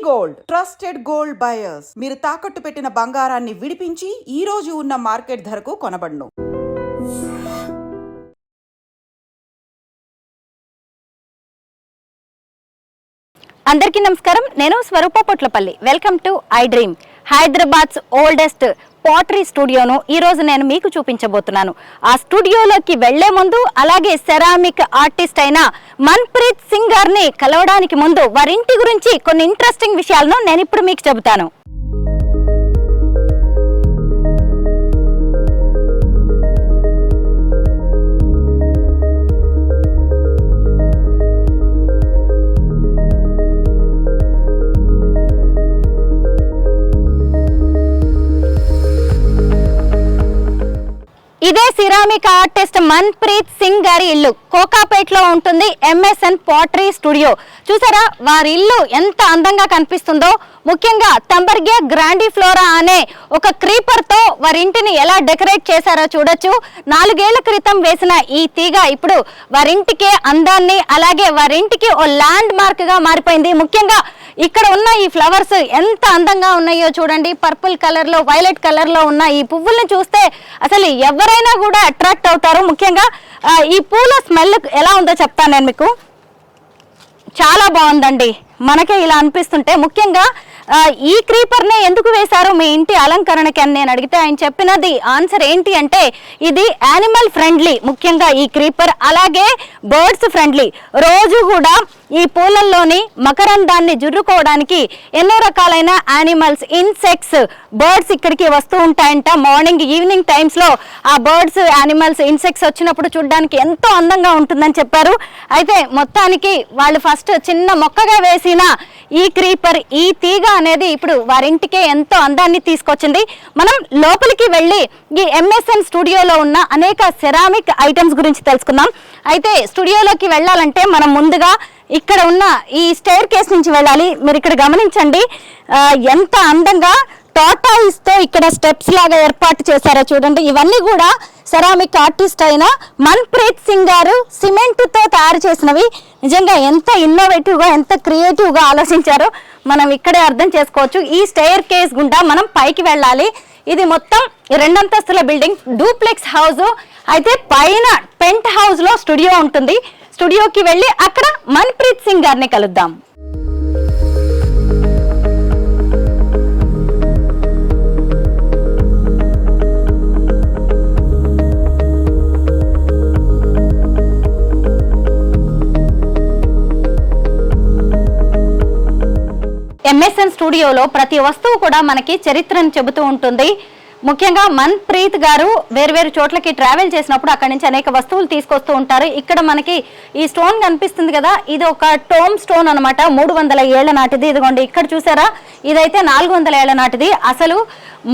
Gold trusted gold buyers. మీరు తాకట్టు పెట్టిన బంగారాన్ని విడిపించి ఈ రోజు ఉన్న మార్కెట్ ధరకు కొనబడును. అందరికీ నమస్కారం. నేను Swaroopa Potlapalli. Welcome to I dream. Hyderabad's oldest pottery స్టూడియోను ఈరోజు నేను మీకు చూపించబోతున్నాను. ఆ స్టూడియోలోకి వెళ్లే ముందు, అలాగే సెరామిక్ ఆర్టిస్ట్ అయిన మన్ప్రీత్ సింగ్ గారిని కలవడానికి ముందు వారింటి గురించి కొన్ని ఇంట్రెస్టింగ్ విషయాలను నేను ఇప్పుడు మీకు చెబుతాను. ఇదే సిరామిక్ ఆర్టిస్ట్ మన్ప్రీత్ సింగ్ గారి ఇల్లు కోకాపేట్లో ఉంటుంది. MSN pottery studio. చూసారా వారి ఇల్లు ఎంత అందంగా కనిపిస్తుందో. ముఖ్యంగా తంబర్గియా గ్రాండిఫ్లోరా అనే ఒక క్రీపర్ తో వారి ఇంటిని ఎలా డెకరేట్ చేశారో చూడొచ్చు. 4 ఏళ్ల క్రితం వేసిన ఈ తీగ ఇప్పుడు వారింటికే అందాన్ని, అలాగే వారింటికి ఓ ల్యాండ్ మార్క్ గా మారిపోయింది. ముఖ్యంగా ఇక్కడ ఉన్న ఈ ఫ్లవర్స్ ఎంత అందంగా ఉన్నాయో చూడండి. పర్పుల్ కలర్ లో, వైలెట్ కలర్ లో ఉన్న ఈ పువ్వుల్ని చూస్తే అసలు ఎవరైనా కూడా అట్రాక్ట్ అవుతారు. ముఖ్యంగా ఈ పూల స్మెల్ ఎలా ఉందో చెప్తాను నేను మీకు. చాలా బాగుందండి. మనకే ఇలా అనిపిస్తుంటే, ముఖ్యంగా ఈ క్రీపర్నే ఎందుకు వేశారు మీ ఇంటి అలంకరణకి అని నేను అడిగితే ఆయన చెప్పినది ఆన్సర్ ఏంటి అంటే, ఇది యానిమల్ ఫ్రెండ్లీ. ముఖ్యంగా ఈ క్రీపర్ అలాగే బర్డ్స్ ఫ్రెండ్లీ. రోజు కూడా ఈ పూలల్లోని మకరందాన్ని జుర్రుకోవడానికి ఎన్నో రకాలైన యానిమల్స్, ఇన్సెక్ట్స్, బర్డ్స్ ఇక్కడికి వస్తూ ఉంటాయంట. మార్నింగ్, ఈవినింగ్ టైమ్స్లో ఆ బర్డ్స్, యానిమల్స్, ఇన్సెక్ట్స్ వచ్చినప్పుడు చూడడానికి ఎంతో అందంగా ఉంటుందని చెప్పారు. అయితే మొత్తానికి వాళ్ళు ఫస్ట్ చిన్న మొక్కగా వేసిన ఈ క్రీపర్, ఈ తీగ అనేది ఇప్పుడు వారింటికే ఎంతో అందాన్ని తీసుకొచ్చింది. మనం లోపలికి వెళ్ళి ఈ MSN స్టూడియోలో ఉన్న అనేక సెరామిక్ ఐటమ్స్ గురించి తెలుసుకుందాం. అయితే స్టూడియోలోకి వెళ్ళాలంటే మనం ముందుగా ఇక్కడ ఉన్న ఈ స్టైర్ కేస్ నుంచి వెళ్ళాలి. మీరు ఇక్కడ గమనించండి ఎంత అందంగా టాటాయిస్ తో ఇక్కడ స్టెప్స్ లాగా ఏర్పాటు చేశారో చూడండి. ఇవన్నీ కూడా సెరామిక్ ఆర్టిస్ట్ అయిన మన్ప్రీత్ సింగ్ గారు సిమెంట్ తో తయారు చేసినవి. నిజంగా ఎంత ఇన్నోవేటివ్ గా, ఎంత క్రియేటివ్ గా ఆలోచించారో మనం ఇక్కడే అర్థం చేసుకోవచ్చు. ఈ స్టైర్ కేస్ గుండా మనం పైకి వెళ్ళాలి. ఇది మొత్తం 2 అంతస్తుల బిల్డింగ్, డూప్లెక్స్ హౌస్. అయితే పైన పెంట్ హౌస్ లో స్టూడియో ఉంటుంది. స్టూడియోకి వెళ్ళి అక్కడ మన్ప్రీత్ సింగ్ గారిని కలుద్దాం. MSN స్టూడియోలో ప్రతి వస్తువు కూడా మనకి చరిత్రను చెబుతూ ఉంటుంది. ముఖ్యంగా మన్ప్రీత్ గారు వేరు చోట్లకి ట్రావెల్ చేసినప్పుడు అక్కడి నుంచి అనేక వస్తువులు తీసుకొస్తూ ఉంటారు. ఇక్కడ మనకి ఈ స్టోన్ కనిపిస్తుంది కదా, ఇది ఒక టోమ్ స్టోన్ అనమాట. 300 ఏళ్ల నాటిది. ఇదిగోండి ఇక్కడ చూసారా, ఇదైతే 400 ఏళ్ల నాటిది. అసలు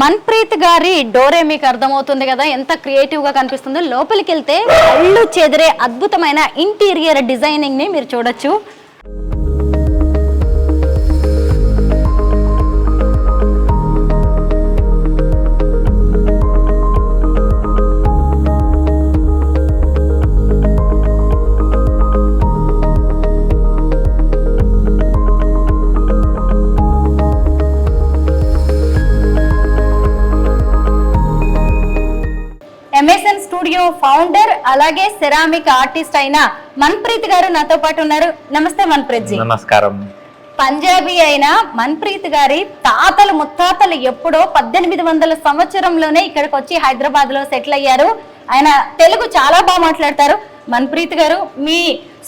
మన్ప్రీత్ గారి డోరే మీకు అర్థమవుతుంది కదా ఎంత క్రియేటివ్ గా కనిపిస్తుందో. లోపలికి వెళ్తే కళ్ళు చెదిరే అద్భుతమైన ఇంటీరియర్ డిజైనింగ్ ని మీరు చూడొచ్చు. MSN స్టూడియో ఫౌండర్ అలాగే సెరామిక్ ఆర్టిస్ట్ అయిన మన్ప్రీత్ గారు నాతో పాటు ఉన్నారు. నమస్తే మన్ప్రీత్ జీ. నమస్కారం. పంజాబీ అయిన మన్ప్రీత్ గారి తాతలు ముత్తాతలు ఎప్పుడో 1800 సంవత్సరంలోనే ఇక్కడికి వచ్చి హైదరాబాద్ లో సెటిల్ అయ్యారు. ఆయన తెలుగు చాలా బాగా మాట్లాడతారు. మన్ప్రీత్ గారు, మీ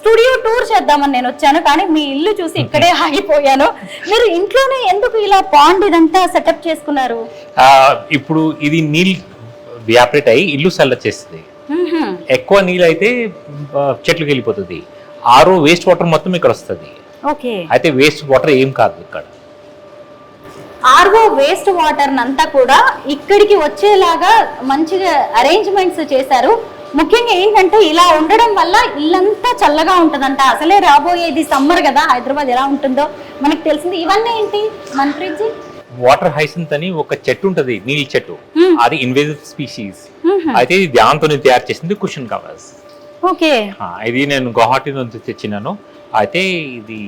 స్టూడియో టూర్ చేద్దామని నేను వచ్చాను, కానీ మీ ఇల్లు చూసి ఇక్కడే ఆగిపోయాను. మీరు ఇంట్లోనే ఎందుకు ఇలా పాండ్ ఇదంతా సెటప్ చేసుకున్నారు? ఇప్పుడు ఇది నీళ్ళు వ్యాపరేట్ అయ్యి ఇల్లు చల్ల చేస్తుంది. ఎక్కువ నీళ్ళు అయితే చెట్లుకి వెళ్ళిపోతుంది. ఆరో వేస్ట్ వాటర్ మొత్తం ఇక్కడ వస్తుంది. అయితే వేస్ట్ వాటర్ ఏం కాదు ఇక్కడ. ఆర్ఓ వేస్ట్ వాటర్ అంతా కూడా ఇక్కడికి వచ్చేలాగా మంచిగా అరేంజ్మెంట్స్ చేశారు. ముఖ్యంగా ఏంటంటే ఇలా ఉండడం వల్ల ఇల్లంతా చల్లగా ఉంటుందంట. అసలే రాబోయేది సమ్మర్ కదా, హైదరాబాద్ ఎలా ఉంటుందో మనకు తెలిసింది. ఇవన్నీ ఏంటి మన్ప్రీత్ జీ? వాటర్ హైసింత్ అని ఒక చెట్టు ఉంటది, నీళ్ళ చెట్టు. అది ఇన్వేజివ్ స్పీషీస్. అయితే ఇది దాంతో తయారు చేసింది కుషన్ కవర్స్. ఓకే. ఇది నేను గువాహటి నుంచి తెచ్చినాను. అయితే ఇది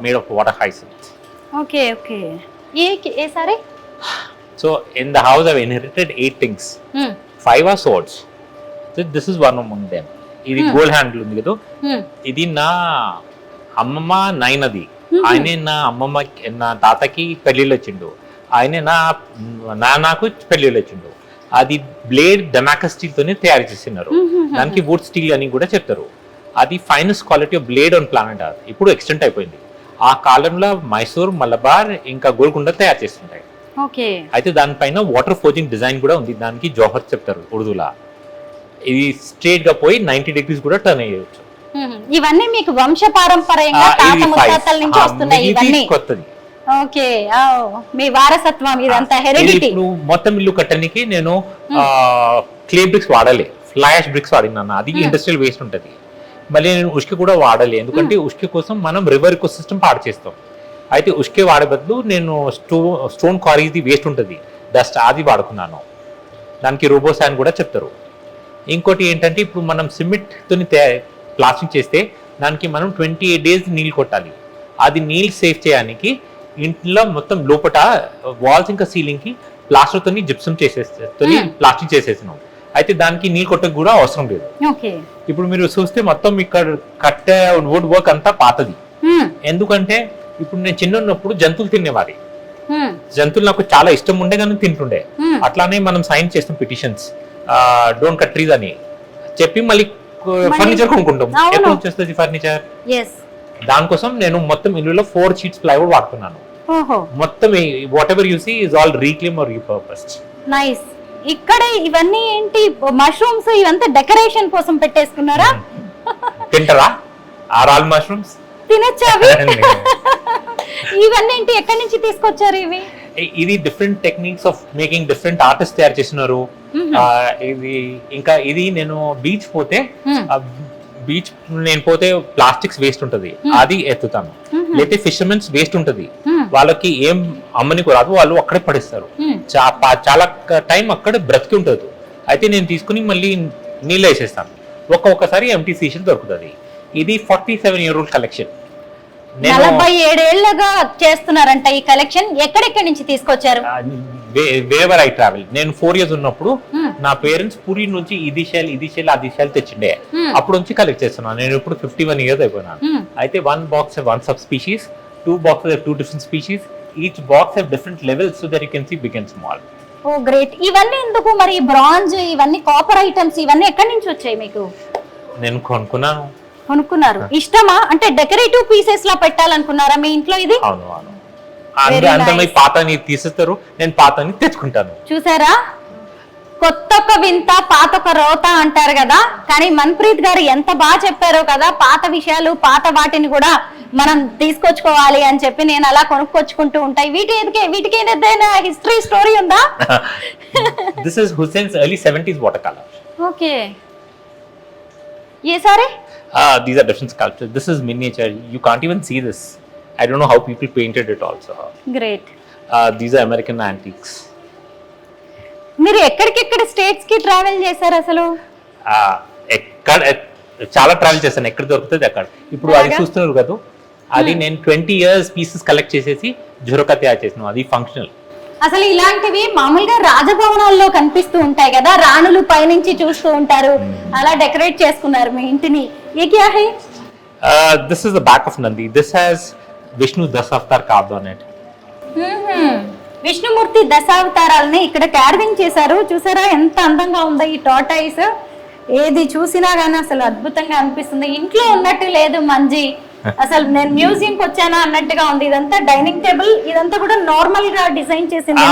made of water hyacinth. Okay okay A sorry So in the house I've inherited 8 things. 5 are swords. So this is one among them. ఇది గోల్డ్ హ్యాండిల్ ఉంది కదా, ఇది నా అమ్మమ్మ నాయనది. ఆయనే నా అమ్మమ్మ నా తాతకి పెళ్లిళ్ళు వచ్చిండు, ఆయనే నా నాన్నకు పెళ్లిళ్ళు వచ్చిండు. అది బ్లేడ్ డమాకస్ స్టీల్ తోనే తయారు చేస్తున్నారు. దానికి వుడ్ స్టీల్ అని కూడా చెప్తారు. అది finest quality of blade on planet earth. ఇప్పుడు ఎక్స్టెంట్ అయిపోయింది. ఆ కాలంలో మైసూర్, మలబార్ ఇంకా గోల్కొండ తయారు చేస్తుంటాయి. ఓకే. అయితే దానిపైన వాటర్ ఫోర్జింగ్ డిజైన్ కూడా ఉంది. దానికి జోహర్ చెప్తారు ఉర్దూలా. ఇది స్ట్రేట్ గా పోయి 90 degrees కూడా టర్న్ అయ్యవచ్చు. ఇవన్నీ మీకు వంశపారంపర్యంగా తాత ముత్తాతల నుంచి వస్తున్నాయి ఇవన్నీ. కొత్తది. ఓకే. మీ వారసత్వం ఇదంతా హెరిడిటీ. ఇప్పుడు మొత్తం ఇల్లు కట్టడానికి నేను క్లే బ్రిక్స్ వాడాలి, ఫ్లై యాష్ బ్రిక్స్ వాడినా. అది ఇండస్ట్రియల్ వేస్ట్ ఉంటది. మళ్ళీ నేను ఉష్కి కూడా వాడాలి, ఎందుకంటే ఉష్కి కోసం మనం రివర్ ఇకో సిస్టమ్ పాడు చేస్తాం. అయితే ఉష్కే వాడే బదులు నేను స్టోన్ క్వారీది వేస్ట్ ఉంటుంది, డస్ట్, అది వాడుకున్నాను. దానికి రోబోసాన్ కూడా చెప్తారు. ఇంకోటి ఏంటంటే ఇప్పుడు మనం సిమెంట్తో ప్లాస్టింగ్ చేస్తే దానికి మనం 28 days నీళ్ళు కొట్టాలి. అది నీళ్ళు సేవ్ చేయడానికి ఇంట్లో మొత్తం లోపల వాల్స్ ఇంకా సీలింగ్కి ప్లాస్టర్తో జిప్సమ్ ప్లాస్టింగ్ చేసేసినాం. అయితే దానికి నీళ్ళు కొట్టకు కూడా అవసరం లేదు. ఇప్పుడు మీరు చూస్తే మొత్తం ఇక్కడ కట్టే వుడ్ వర్క్ అంతా పాతది. ఎందుకంటే ఇప్పుడు నేను చిన్న ఉన్నప్పుడు జంతువులు తినేవారి, జంతువులు నాకు చాలా ఇష్టం ఉండే కానీ తింటుండే. అట్లానే మనం సైన్ చేస్తాం పిటిషన్స్, డోంట్ కట్ ట్రీస్ అని చెప్పి మళ్ళీ ఫర్నిచర్ కొనుక్కుంటాం. ఎక్కడ వచ్చేస్తుంది ఫర్నిచర్? దానికోసం నేను మొత్తం ఇల్లులో 4 sheets ప్లైవుడ్ వాడుతున్నాను. మొత్తం whatever you see is all reclaim or repurposed. Nice. ఇక్కడ ఇవన్నీ ఏంటి, మష్రూమ్స్ ఇవంతా డెకరేషన్ కోసం పెట్టేసుకున్నారా? తింటారా ఆల్ మష్రూమ్స్? తినచ్చా? ఇవన్నీ ఏంటి, ఎక్కడి నుంచి తీసుకొచ్చారు ఇవి? ఇది different techniques of making, different artist తయారు చేస్తున్నారు. ఇది ఇంకా ఇది నేను బీచ్ పోతే ప్లాస్టిక్స్ వేస్ట్ ఉంటది, అది ఎత్తుతాను. లేకపోతే ఫిషర్మెన్స్ వేస్ట్ ఉంటది, వాళ్ళకి ఏం అమ్మనికి రాదు, వాళ్ళు అక్కడే పడేస్తారు. చాలా టైం అక్కడ బ్రతికి ఉంటుంది. అయితే నేను తీసుకుని మళ్ళీ నీళ్ళు వేసేస్తాను. ఒక్కొక్కసారి ఎంటీ సీషన్ దొరుకుతుంది. ఇది 47-year-old కలెక్షన్. 47 ఏళ్లుగా చేస్తున్నారంట ఈ కలెక్షన్. ఎక్కడెక్కడి నుంచి తీసుకొచ్చారు? Waiver I travel. నేను 4 years ఉన్నప్పుడు నా పేరెంట్స్ పూరి నుంచి ఇది షెల్ తెచ్చిండే. అప్పుడు నుంచి కలెక్ట్ చేస్తున్నాను. నేను ఇప్పుడు 51 years అయిపోయినాను. అయితే 1 box have 1 subspecies, 2 boxes have 2 different species. Each box have different levels so that you can see big and small. Oh great. ఇవన్నీ ఎందుకు మరి? బ్రాంజ్, ఇవన్నీ కాపర్ ఐటమ్స్, ఇవన్నీ ఎక్కడి నుంచి వచ్చాయి మీకు? నేను కొనుక్కున్నారు. ఇష్టమా? అంటే డెకరేటివ్ పీసెస్ లా పెట్టాలనుకున్నారా మీ ఇంట్లో ఇది? అవును. అందరూ పాతని తీసేస్తారు, నేను పాతని తెచ్చుకుంటాను. చూసారా, కొత్త ఒక వింత పాత ఒక రోత అంటారు కదా. కానీ మన్ప్రీత్ గారు ఎంత బాగా చెప్పారో కదా, పాత విషయాలు, పాత వాటిని కూడా మనం తీసుకొచ్చుకోవాలి అని చెప్పి నేను అలా కొనుక్కొచ్చుకుంటూ ఉంటాయి. వీటికి ఏదైనా హిస్టరీ స్టోరీ ఉందా? This is Hussein's early 70s watercolor. Okay. A sorry? These are different sculptures. This is miniature. You can't even see this. I don't know how people painted it also. Great. These are American antiques. మీరు ఎక్కడికెక్కడ states కి travel చేశారు అసలు? చాలా travel చేశాను, ఎక్కడ దొరుకుతుంది అక్కడ. ఇప్పుడు అది చూస్తున్నారు కదా, అది నేను 20 years పీసెస్ కలెక్ట్ చేసేసి జురకా తయారు చేసినాను. అది ఫంక్షనల్. అసలు ఇలాంటివి మామూలుగా రాజభవనాల్లో కనిపిస్తూ ఉంటాయి కదా, రాణులు పైనుంచి చూస్తూ ఉంటారు. అలా డెకరేట్ చేసుకున్నారు మీ ఇంటిని. ఏ క్యా high? This is the back of Nandi. This has Vishnu Dasavatar carved on it. Vishnumurthy దశావతారాలని ఇక్కడ కార్వింగ్ చేశారు. చూసారా ఎంత అందంగా ఉందో ఈ టార్టాయిస్. ఏది చూసినా గానీ అసలు అద్భుతంగా అనిపిస్తుంది. ఇంట్లో ఉన్నట్టు లేదు మంజీ, అసలు నేను మ్యూజియం కి వచ్చానా అన్నట్టుగా ఉంది. ఇదంతా డైనింగ్ టేబుల్, ఇదంతా కూడా నార్మల్ గా డిజైన్ చేసింది.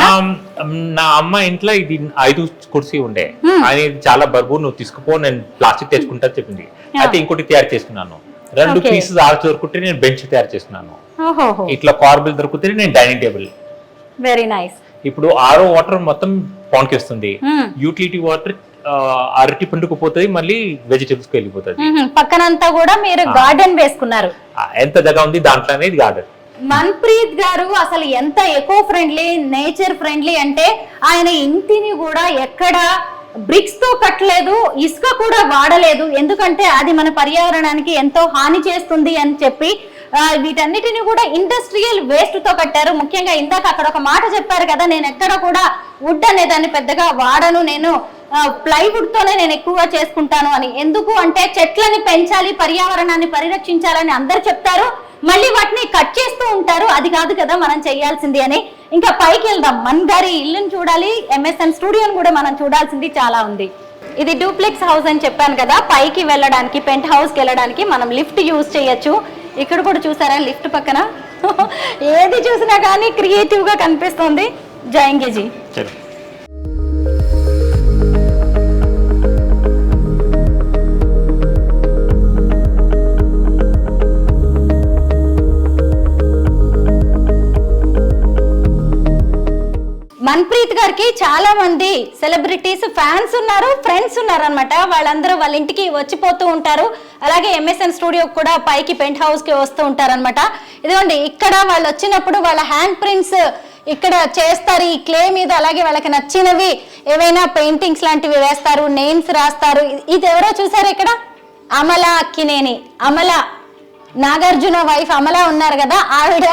నా అమ్మ ఇంట్లో ఇది 5 కుర్సీ ఉండే, అది చాలా బరువు, నువ్వు తీసుకుపో, నేను ప్లాస్టిక్ తెచ్చుకుంటా చెప్పింది. అయితే ఇంకోటి తయారు చేసుకున్నాను. 2 పీసెస్ దొరుకుంటే నేను బెంచ్ తయారు చేస్తున్నాను. ఇట్లా కార్బుల్ దొరికితే నేను డైనింగ్ టేబుల్. Very nice. ఇప్పుడు ఆరో వాటర్ మొత్తం పాండ్కి వస్తుంది, యూటిలిటీ వాటర్ అరటి పండుకు పోతుంది, మళ్ళీ వెజిటేబుల్స్ కి వెళ్ళిపోతుంది. పక్కనంతా కూడా మీరు గార్డెన్ వేసుకున్నారు. ఎంత దగ్గర ఉంది దాంట్లోనే ఇది గార్డెన్. మన్ప్రీత్ గారు అసలు ఎంత ఎకో ఫ్రెండ్లీ, నేచర్ ఫ్రెండ్లీ అంటే ఆయన ఇంటిని కూడా ఎక్కడ బ్రిక్స్ తో కట్టలేదు, ఇసుక కూడా వాడలేదు. ఎందుకంటే అది మన పర్యావరణానికి ఎంతో హాని చేస్తుంది అని చెప్పి వీటన్నిటిని కూడా ఇండస్ట్రియల్ వేస్ట్ తో కట్టారు. ముఖ్యంగా ఇందాక అక్కడ ఒక మాట చెప్పారు కదా, నేను ఎక్కడ కూడా వుడ్ అనే దాన్ని పెద్దగా వాడను, నేను ప్లైవుడ్ తోనే నేను ఎక్కువగా చేసుకుంటాను అని. ఎందుకు అంటే చెట్లని పెంచాలి, పర్యావరణాన్ని పరిరక్షించాలని అందరు చెప్తారు, మళ్ళీ వాటిని కట్ చేస్తూ ఉంటారు. అది కాదు కదా మనం చేయాల్సింది అని. ఇంకా పైకి వెళ్దాం, మన గారి ఇల్లుని చూడాలి, ఎంఎస్ఎన్ స్టూడియోని కూడా మనం చూడాల్సింది చాలా ఉంది. ఇది డూప్లెక్స్ హౌస్ అని చెప్పాను కదా, పైకి వెళ్ళడానికి పెంట్ హౌస్కి వెళ్ళడానికి మనం లిఫ్ట్ యూజ్ చేయొచ్చు. ఇక్కడ కూడా చూసారా లిఫ్ట్ పక్కన ఏది చూసినా కానీ క్రియేటివ్ గా కనిపిస్తుంది. జయంగేజీ మన్ప్రీత్ గారికి చాలా మంది సెలబ్రిటీస్ ఫ్యాన్స్ ఉన్నారు, ఫ్రెండ్స్ ఉన్నారు అనమాట. వాళ్ళందరూ వాళ్ళ ఇంటికి వచ్చిపోతూ ఉంటారు. అలాగే ఎంఎస్ఎన్ స్టూడియో కూడా పైకి పెంట్ హౌస్ కి వస్తూ ఉంటారు అనమాట. ఇదిగోండి ఇక్కడ వాళ్ళు వచ్చినప్పుడు వాళ్ళ హ్యాండ్ ప్రింట్స్ ఇక్కడ చేస్తారు ఈ క్లే మీద. అలాగే వాళ్ళకి నచ్చినవి ఏవైనా పెయింటింగ్స్ లాంటివి వేస్తారు, నేమ్స్ రాస్తారు. ఇది ఎవరో చూసారు ఇక్కడ, అమల అక్కినేని, అమల నాగార్జున వైఫ్ అమల ఉన్నారు కదా, ఆవిడ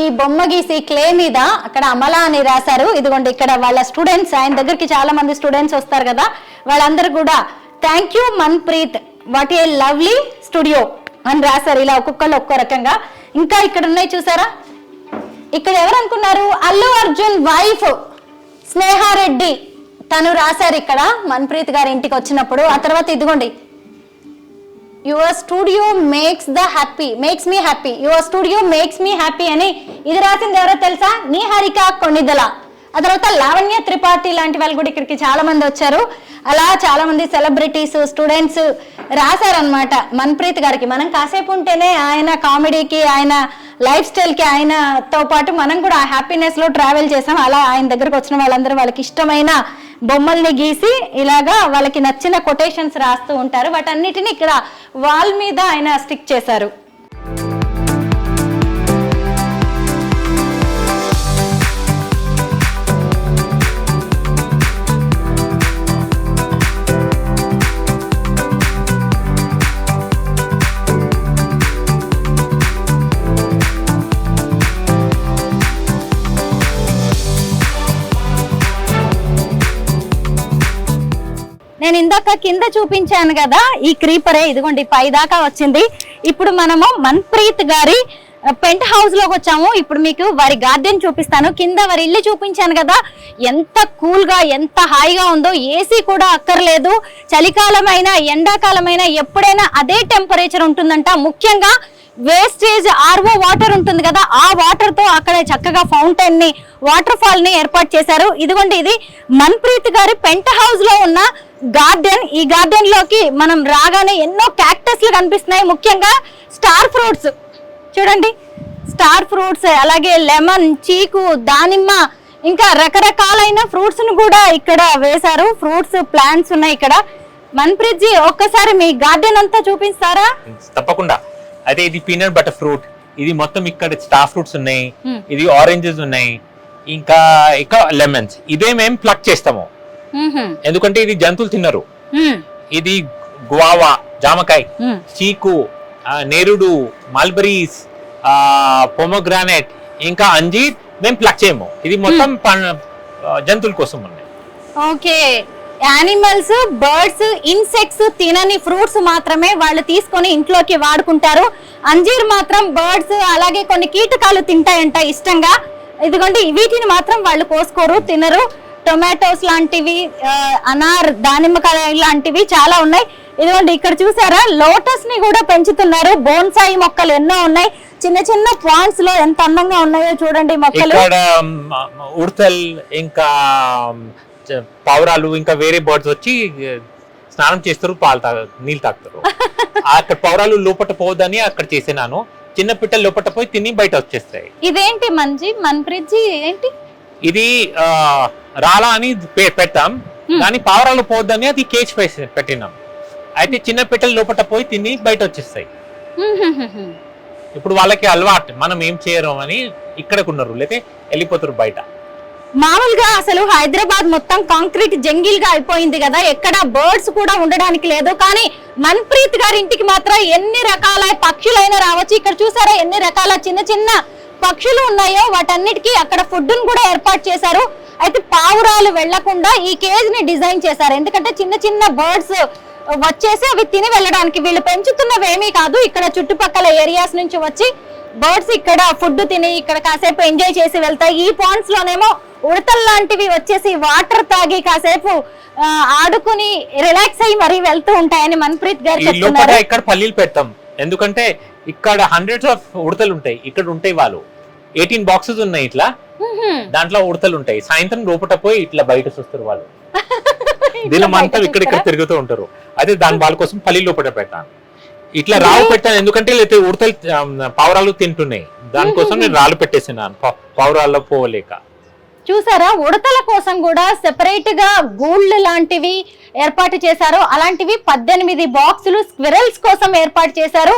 ఈ బొమ్మ గీసి క్లే మీద అక్కడ అమల అని రాశారు. ఇదిగోండి ఇక్కడ వాళ్ళ స్టూడెంట్స్, ఆయన దగ్గరికి చాలా మంది స్టూడెంట్స్ వస్తారు కదా, వాళ్ళందరూ కూడా thank you Manpreet, what a lovely studio అని రాశారు. ఇలా ఒక్కొక్కళ్ళు ఒక్కో రకంగా. ఇంకా ఇక్కడ ఉన్నాయి చూసారా, ఇక్కడ ఎవరు అనుకున్నారు, అల్లు అర్జున్ వైఫ్ స్నేహారెడ్డి తను రాశారు ఇక్కడ మన్ప్రీత్ గారి ఇంటికి వచ్చినప్పుడు. ఆ తర్వాత ఇదిగోండి, your studio makes me happy, your studio makes me happy అని ఇది రాసింది ఎవరో తెలుసా, నిహారిక కొణిదల. ఆ తర్వాత లావణ్య త్రిపాఠి లాంటి వాళ్ళు కూడా ఇక్కడికి చాలా మంది వచ్చారు. అలా చాలా మంది సెలబ్రిటీస్, స్టూడెంట్స్ రాశారనమాట మన్ప్రీత్ గారికి. మనం కాసేపు ఉంటేనే ఆయన కామెడీకి, ఆయన లైఫ్ స్టైల్కి, ఆయనతో పాటు మనం కూడా ఆ హ్యాపీనెస్ లో ట్రావెల్ చేసాం. అలా ఆయన దగ్గరకు వచ్చిన వాళ్ళందరూ వాళ్ళకి ఇష్టమైన బొమ్మల్ని గీసి ఇలాగా వాళ్ళకి నచ్చిన కొటేషన్స్ రాస్తూ ఉంటారు. వాటన్నిటిని ఇక్కడ వాల్ మీద ఆయన స్టిక్ చేశారు. నేను ఇందాక కింద చూపించాను కదా ఈ క్రీపరే, ఇదిగోండి పై దాకా వచ్చింది. ఇప్పుడు మనము మన్ప్రీత్ గారి పెంట్ హౌస్ లోకి వచ్చాము. ఇప్పుడు మీకు వారి గార్డెన్ చూపిస్తాను. కింద వారి ఇల్లు చూపించాను కదా, ఎంత కూల్ గా ఎంత హాయిగా ఉందో. ఏసీ కూడా అక్కర్లేదు. చలికాలమైనా ఎండాకాలమైనా ఎప్పుడైనా అదే టెంపరేచర్ ఉంటుందంట. ముఖ్యంగా వేస్టేజ్ ఆర్ఓ వాటర్ ఉంటుంది కదా, ఆ వాటర్ తో అక్కడ చక్కగా ఫౌంటైన్ ని, వాటర్ ఫాల్ ని ఏర్పాటు చేశారు. ఇదిగోండి ఇది మన్ప్రీత్ గారి పెంట్ హౌస్ లో ఉన్న గార్డెన్. ఈ గార్డెన్ లోకి మనం రాగానే ఎన్నో క్యాక్టస్లు కనిపిస్తున్నాయి. ముఖ్యంగా స్టార్ ఫ్రూట్స్ చూడండి, స్టార్ ఫ్రూట్స్, అలాగే లెమన్, చీకు, దానిమ్మ, ఇంకా రకరకాలైన ఫ్రూట్స్ ను కూడా ఇక్కడ వేశారు. ఫ్రూట్స్ ప్లాంట్స్ ఉన్నాయి ఇక్కడ. మన్ప్రీత్ జీ ఒక్కసారి మీ గార్డెన్ అంతా చూపిస్తారా? తప్పకుండా. అయితే ఇది పీనట్ బటర్ ఫ్రూట్, ఇది మొత్తం ఇక్కడ స్టార్ ఫ్రూట్స్ ఉన్నాయి, ఇది ఆరెంజెస్ ఉన్నాయి, ఇంకా లెమన్స్. ఇదే మేము ప్లక్ చేస్తాము, ఎందుకంటే ఇది జంతువులు తిన్నారు. ఇది గువావా, జామకాయ, చీకు, నేరుడు, మల్బరీస్, పొమోగ్రానైట్, ఇంకా అంజీర్ మేము ప్లక్ చేయము. ఇది మొత్తం జంతువుల కోసం ఉన్నాయి. ఓకే, యానిమల్స్, బర్డ్స్, ఇన్సెక్ట్స్ తినని ఫ్రూట్స్ మాత్రమే వాళ్ళు తీసుకొని ఇంట్లోకి వాడుకుంటారు. అంజీర్ మాత్రం బర్డ్స్ అలాగే కొన్ని కీటకాలు తింటాయంట ఇష్టంగా. ఇదిగోండి వీటిని మాత్రం వాళ్ళు కోసుకోరు, తినరు. టొమాటోస్ లాంటివి, అనార్, దానిమ్మకాయ లాంటివి చాలా ఉన్నాయి. ఇదిగోండి ఇక్కడ చూసారా, లోటస్ ని కూడా పెంచుతున్నారు. బోన్సాయి మొక్కలు ఎన్నో ఉన్నాయి. చిన్న చిన్న ప్లాంట్స్ లో ఎంత అందంగా ఉన్నాయో చూడండి మొక్కలు. ఉడతల్, ఇంకా పావురాలు, ఇంకా వేరే బర్డ్స్ వచ్చి స్నానం చేస్తారు, నీళ్ళు తాగుతారు. అక్కడ పావురాలు లోపట పోవద్దని అక్కడ చేసినాను. చిన్న పిట్టలు లోపట పోయి తిని బయట వచ్చేస్తాయి. ఇదేంటి మన్ప్రీత్ జీ, ఏంటి ఇది? రాలా అని పెట్టాం, కానీ పావురాలు పోవద్దని అది కేజ్ పెట్టినాం. అయితే చిన్న పిట్టలు లోపట పోయి తిని బయట వచ్చేస్తాయి. ఇప్పుడు వాళ్ళకి అలవాటు, మనం ఏం చేయరు అని ఇక్కడకున్నారు, లేకపోతే వెళ్ళిపోతారు బయట. మామూలుగా అసలు హైదరాబాద్ మొత్తం కాంక్రీట్ జంగిల్ గా అయిపోయింది కదా, ఎక్కడ బర్డ్స్ కూడా ఉండడానికి లేదు. కానీ మన్ప్రీత్ గారి ఇంటికి మాత్రం ఎన్ని రకాల పక్షులైనా రావచ్చు. ఇక్కడ చూసారా ఎన్ని రకాల చిన్న చిన్న పక్షులు ఉన్నాయో, వాటన్నిటికీ అక్కడ ఫుడ్ ను కూడా ఏర్పాటు చేశారు. అయితే పావురాలు వెళ్లకుండా ఈ కేజ్ ని డిజైన్ చేశారు, ఎందుకంటే చిన్న చిన్న బర్డ్స్ వచ్చేసి అవి తిని వెళ్ళడానికి. వీళ్ళు పెంచుతున్నవేమీ కాదు, ఇక్కడ చుట్టుపక్కల ఏరియాస్ నుంచి వచ్చి బర్డ్స్ ఇక్కడ ఫుడ్ తిని ఇక్కడ కాసేపు ఎంజాయ్ చేసి వెళ్తాయి. ఈ పాండ్స్ లోనేమో ఉడతల్ లాంటివి వచ్చేసి వాటర్ తాగి కాసేపు ఆడుకుని రిలాక్స్ అయ్యి మరీ వెళ్తూ ఉంటాయని మన్ప్రీత్ గారు చెప్తున్నారు. ఇక్కడ పల్లీలు పెడతాం, ఎందుకంటే ఇక్కడ హండ్రెడ్స్ ఆఫ్ ఉడతలు ఉంటాయి. ఇక్కడ ఉంటాయి వాళ్ళు 18 బాక్సెస్ ఉన్నాయి ఇట్లా, దాంట్లో ఉడతలు ఉంటాయి. సాయంత్రం లోపల పోయి ఇట్లా బయట చూస్తారు వాళ్ళు. దినమంతా ఇక్కడ తిరుగుతూ ఉంటారు. అయితే దాని వాళ్ళ కోసం పల్లీలు లోపల పెట్టాను. ఇట్లా రాళ్ళు పెట్టాను, ఎందుకంటే లేకపోతే ఉడతలు పావురాలు తింటున్నాయి. దానికోసం నేను రాళ్ళు పెట్టేసినాను, పావురాల్లో పోవలేక. చూసారా, ఉడతల కోసం కూడా సెపరేట్ గా గూళ్ళు లాంటివి ఏర్పాటు చేశారు. అలాంటివి 18 బాక్సులు స్క్విరల్స్ కోసం ఏర్పాటు చేశారు.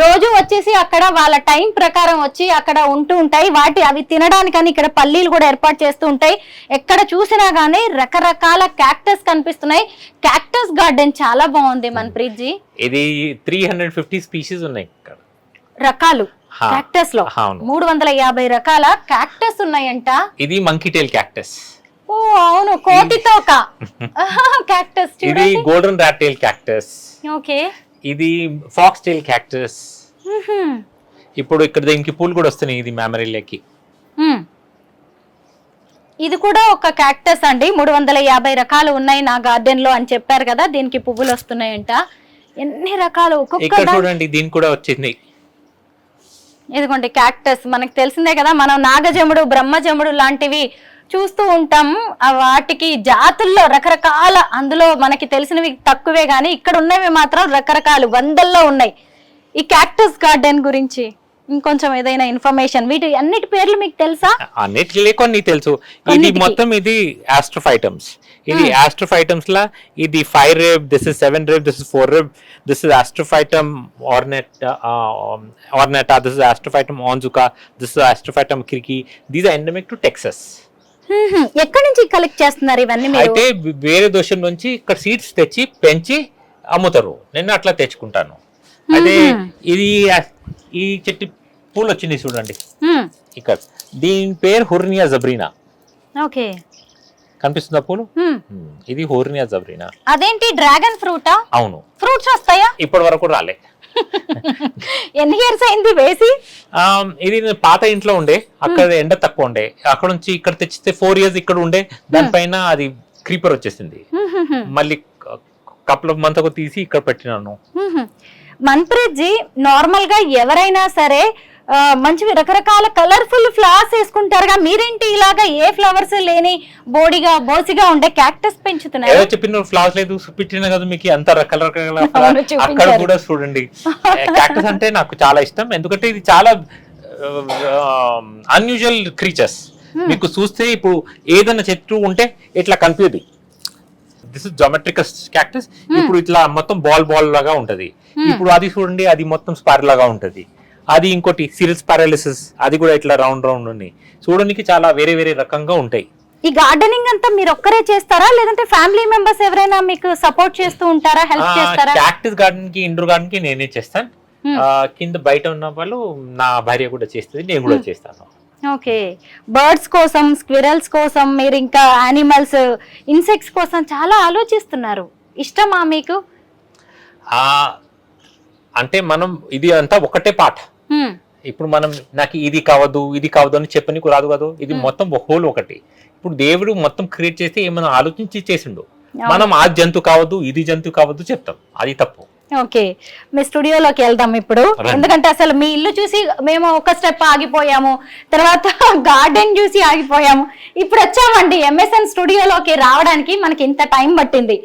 రోజు వచ్చేసి అక్కడ వాళ్ళ టైం ప్రకారం వచ్చి అక్కడ ఉంటూ ఉంటాయి. అవి తినడానికని ఇక్కడ పల్లీలు కూడా ఏర్పాటు చేస్తూ ఉంటాయి. ఎక్కడ చూసినా గానీ రకరకాల క్యాక్టస్ కనిపిస్తున్నాయి. క్యాక్టస్ గార్డెన్ చాలా బాగుంది మన్ప్రీత్ జీ. ఇది 350 స్పీషీస్ ఉన్నాయి ఇక్కడ, రకాలు క్యాక్టస్ లో 350 రకాల క్యాక్టస్ ఉన్నాయంట. ఇది మంకీ టైల్ క్యాక్టస్. ఓ అవును, కోతితోక క్యాక్టస్. ఇది golden rat tail cactus. Okay, ఇది ఫాక్స్ టైల్ క్యాక్టస్. ఇప్పుడు ఇక్కడ దీనికి పూలు కూడా వస్తున్నాయి. ఇది మ్యామరిల్లాకి. ఇది కూడా ఒక క్యాక్టస్ అండి. 350 రకాలు ఉన్నాయి నా గార్డెన్ లో అని చెప్పారు కదా. దీనికి పువ్వులు వస్తున్నాయంట. ఎన్ని రకాలు ఇక్కడ చూడండి, దీనికి కూడా వచ్చింది. ఇదిగోండి క్యాక్టస్. మనకు తెలిసిందే కదా, మనం నాగజముడు, బ్రహ్మజముడు లాంటివి చూస్తూ ఉంటాం. వాటికి జాతుల్లో రకరకాల, అందులో మనకి తెలిసినవి తక్కువే గానీ ఇక్కడ ఉన్నవి మాత్రం రకరకాలు వందల్లో ఉన్నాయి. ఈ క్యాక్టస్ గార్డెన్ గురించి ఇంకొంచెం ఏదైనా ఇన్ఫర్మేషన్, వీటి అన్నిటి పేర్లు మీకు తెలుసా? అన్నిటి కొన్ని తెలుసు. ఇది మొత్తం ఇది ఆస్ట్రోఫైటమ్స్. ఇది ఆస్ట్రోఫైటమ్స్ లా ఇది 5 rib, this is 7 rib, this is 4 rib, this is astrophytum ornata, this is Astrophytum onzuka, this is Astrophytum kirki. These are endemic to Texas. ఎక్కడి నుంచి కలెక్ట్ చేస్తున్నారు ఇవన్నీ మీరు? అయితే వేరే దేశం నుంచి ఇక్కడ సీడ్స్ తెచ్చి పెంచి అమ్ముతారు. నేను అట్లా తెచ్చుకుంటాను. అదే ఇది ఈ చెట్టు పూలు వచ్చింది చూడండి ఇక్కడ, దీని పేరు హుర్నియా జబ్రీనా. ఓకే, కనిపిస్తుందా పూలు? ఇది హోర్నియా జబ్రీనా. అదేంటి, డ్రాగన్ ఫ్రూటా? అవును. ఫ్రూట్స్ వస్తాయా? ఇప్పటి వరకు రాలే. ఎన్ని ఇయర్స్ అయింది వేసి? ఇది పాత ఇంట్లో ఉండే, అక్కడ ఎండ తక్కువ ఉండే, అక్కడ నుంచి ఇక్కడ తెచ్చితే 4 years ఇక్కడ ఉండే. దానిపైన అది క్రీపర్ వచ్చేసింది. మళ్ళీ కపుల్ ఆఫ్ మంత్ తీసి ఇక్కడ పెట్టినాను. మన్ప్రీత్ జీ, నార్మల్ గా ఎవరైనా సరే మంచివి రకరకాల కలర్ఫుల్ ఫ్లవర్స్ వేసుకుంటారుగా, మీరేంటి ఇలాగా ఏ ఫ్లవర్స్ లేని బోసిగా ఉండే క్యాక్టస్ పెంచుతున్నారు? చెప్పిన ఫ్లవర్స్ లేదు పెట్టిన కదా మీకు, అంత రకరకాల అక్కడ కూడా చూడండి. క్యాక్టస్ అంటే నాకు చాలా ఇష్టం, ఎందుకంటే ఇది చాలా అన్యూజువల్ క్రీచర్స్. మీకు చూస్తే ఇప్పుడు ఏదైనా చెట్టు ఉంటే ఇట్లా కనిపిది. This is geometricus cactus. ఇప్పుడు ఇట్లా మొత్తం బాల్ లాగా ఉంటది. ఇప్పుడు అది చూడండి, అది మొత్తం స్పైరల్ లాగా ఉంటది. అది ఇంకోటి సిరిల్స్ పారాలిసిస్, అది కూడా ఇట్లా రౌండ్ ఉన్నాయి. చూడడానికి చాలా వేరే వేరే రకంగా ఉంటాయి. ఈ గార్డెనింగ్ అంతా మీరు ఒక్కరే చేస్తారా, లేదంటే ఫ్యామిలీ మెంబర్స్ ఎవరైనా మీకు సపోర్ట్ చేస్తూ ఉంటారా, హెల్ప్ చేస్తారా? క్యాక్టస్ గార్డెన్ కి, ఇండోర్ గార్డెన్ కి నేనే చేస్తాను. కింద బయట ఉన్న వాళ్ళు నా భార్య కూడా చేస్తుంది, నేను కూడా చేస్తాను. ఓకే, బర్డ్స్ కోసం, స్క్విరల్స్ కోసం, మీరు ఇంకా యానిమల్స్, ఇన్సెక్ట్స్ కోసం చాలా ఆలోచిస్తున్నారు. ఇష్టమా మీకు? అంటే మనం ఇది అంతా ఒకటే పాట. ఇప్పుడు మనం నాకు ఇది కావద్దు అని చెప్పనీకు రాదు కదా. ఇది మొత్తం హోల్ ఒకటి. ఇప్పుడు దేవుడు మొత్తం క్రియేట్ చేసి ఏమైనా ఆలోచించి చేసిండు. మనం ఆ జంతు కావద్దు, ఇది జంతు కావద్దు చెప్తాం, అది తప్పు. ఓకే, మీ స్టూడియోలోకి వెళ్దాం ఇప్పుడు. ఎందుకంటే అసలు మీ ఇల్లు చూసి మేము ఒక స్టెప్ ఆగిపోయాము, తర్వాత గార్డెన్ చూసి ఆగిపోయాము. ఇప్పుడు వచ్చామండి ఎంఎస్ఎన్ స్టూడియోలోకి రావడానికి మనకి ఇంత టైం పట్టింది.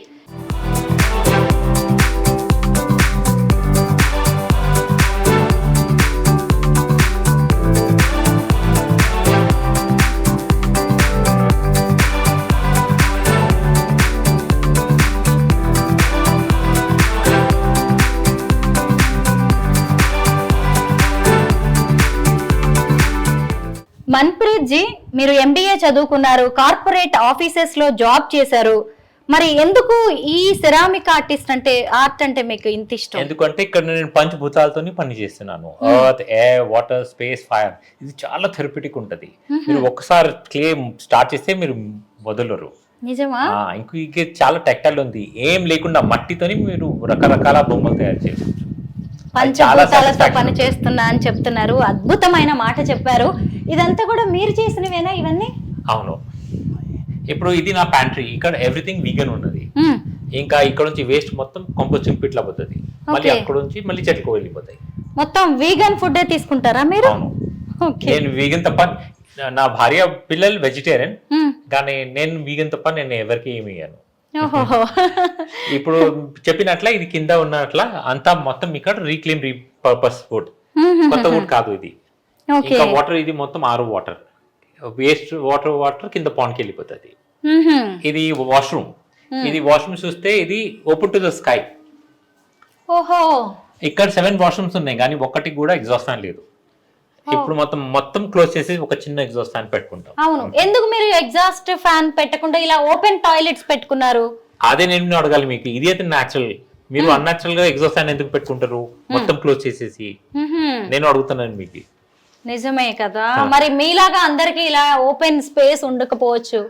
మన్ప్రీత్ జీ, మీరు ఎంబీఏ చదువుకున్నారు, కార్పొరేట్ ఆఫీసెస్ లో జాబ్ చేశారు, మరి ఎందుకు ఈ సెరామిక్ ఆర్ట్ అంటే మీకు ఇంత ఇష్టం? ఎందుకంటే ఇక్కడ నేను పంచభూతాలతో పని చేస్తున్నాను. Earth, air, water, space, fire. ఇది చాలా థెరపటిక్ ఉంటది. మీరు ఒక్కసారి క్లే స్టార్ట్ చేస్తే మీరు వదలరు. నిజమా? ఇంక చాలా టెక్టైల్ ఉంది. ఏం లేకుండా మట్టితోని మీరు రకరకాల బొమ్మలు తయారు చేయవచ్చు. పంచభూతాలతో పని చేస్తున్నా అని చెప్తున్నారు. అద్భుతమైన మాట చెప్పారు. ఇదంతా కూడా మీరు చేసినవేనా ఇవన్నీ? అవును. ఇప్పుడు ఇది నా ప్యాంట్రీ. ఇక్కడ ఎవ్రీథింగ్ వీగన్ ఉన్నది. ఇంకా ఇక్కడ నుంచి వేస్ట్ మొత్తం కంపోస్టింగ్ పిట్ లా పోతుంది. మళ్ళీ అక్కడ నుంచి మళ్ళీ చెట్లకు వెళ్ళిపోతాయి. మొత్తం వీగన్ ఫుడ్ తీసుకుంటారా మీరు? అవును. నేను వీగన్ తప్ప, నా భార్య పిల్లలు వెజిటేరియన్, కానీ నేను వీగన్ తప్ప నేను ఎవరికి ఏమి ఇయ్యాను. ఇప్పుడు చెప్పినట్ల ఇది కింద ఉన్నట్ల అంతా మొత్తం ఇక్కడ రీక్లెయిమ్ రీపర్పస్ వుడ్, కొత్త వుడ్ కాదు ఇది. ఇంకా వాటర్ ఇది మొత్తం ఆరు వాటర్, వేస్ట్ వాటర్ కింద పాండ్కి వెళ్ళిపోతుంది. ఇది వాష్రూమ్. ఇది వాష్రూమ్ చూస్తే ఇది ఓపెన్ టు ద స్కై. ఓహో, ఇక్కడ 7 వాష్రూమ్స్ ఉన్నాయి కానీ ఒక్కటి కూడా ఎగ్జాస్ట్ ఫ్యాన్ లేదు. ఇప్పుడు మొత్తం క్లోజ్ చేసి ఒక చిన్న ఎగ్జాస్ట్ ఫ్యాన్ పెట్టుకుంటాం. అవును, ఎందుకు మీరు ఎగ్జాస్ట్ ఫ్యాన్ పెట్టకుండా ఇలా ఓపెన్ టాయిలెట్స్ పెట్టుకున్నారు? అదే నేను అడగాలి మీకు. ఇది అయితే న్యాచురల్. మీరు అన్యాచురల్ గా ఎగ్జాస్ట్ ఫ్యాన్ ఎందుకు పెట్టుకుంటారు మొత్తం క్లోజ్ చేసేసి? నేను అడుగుతున్నాను మీకు. నిజమే కదా, మరి మీలాగా అందరికి ఇలా ఓపెన్ స్పేస్ ఉండకపోవచ్చు.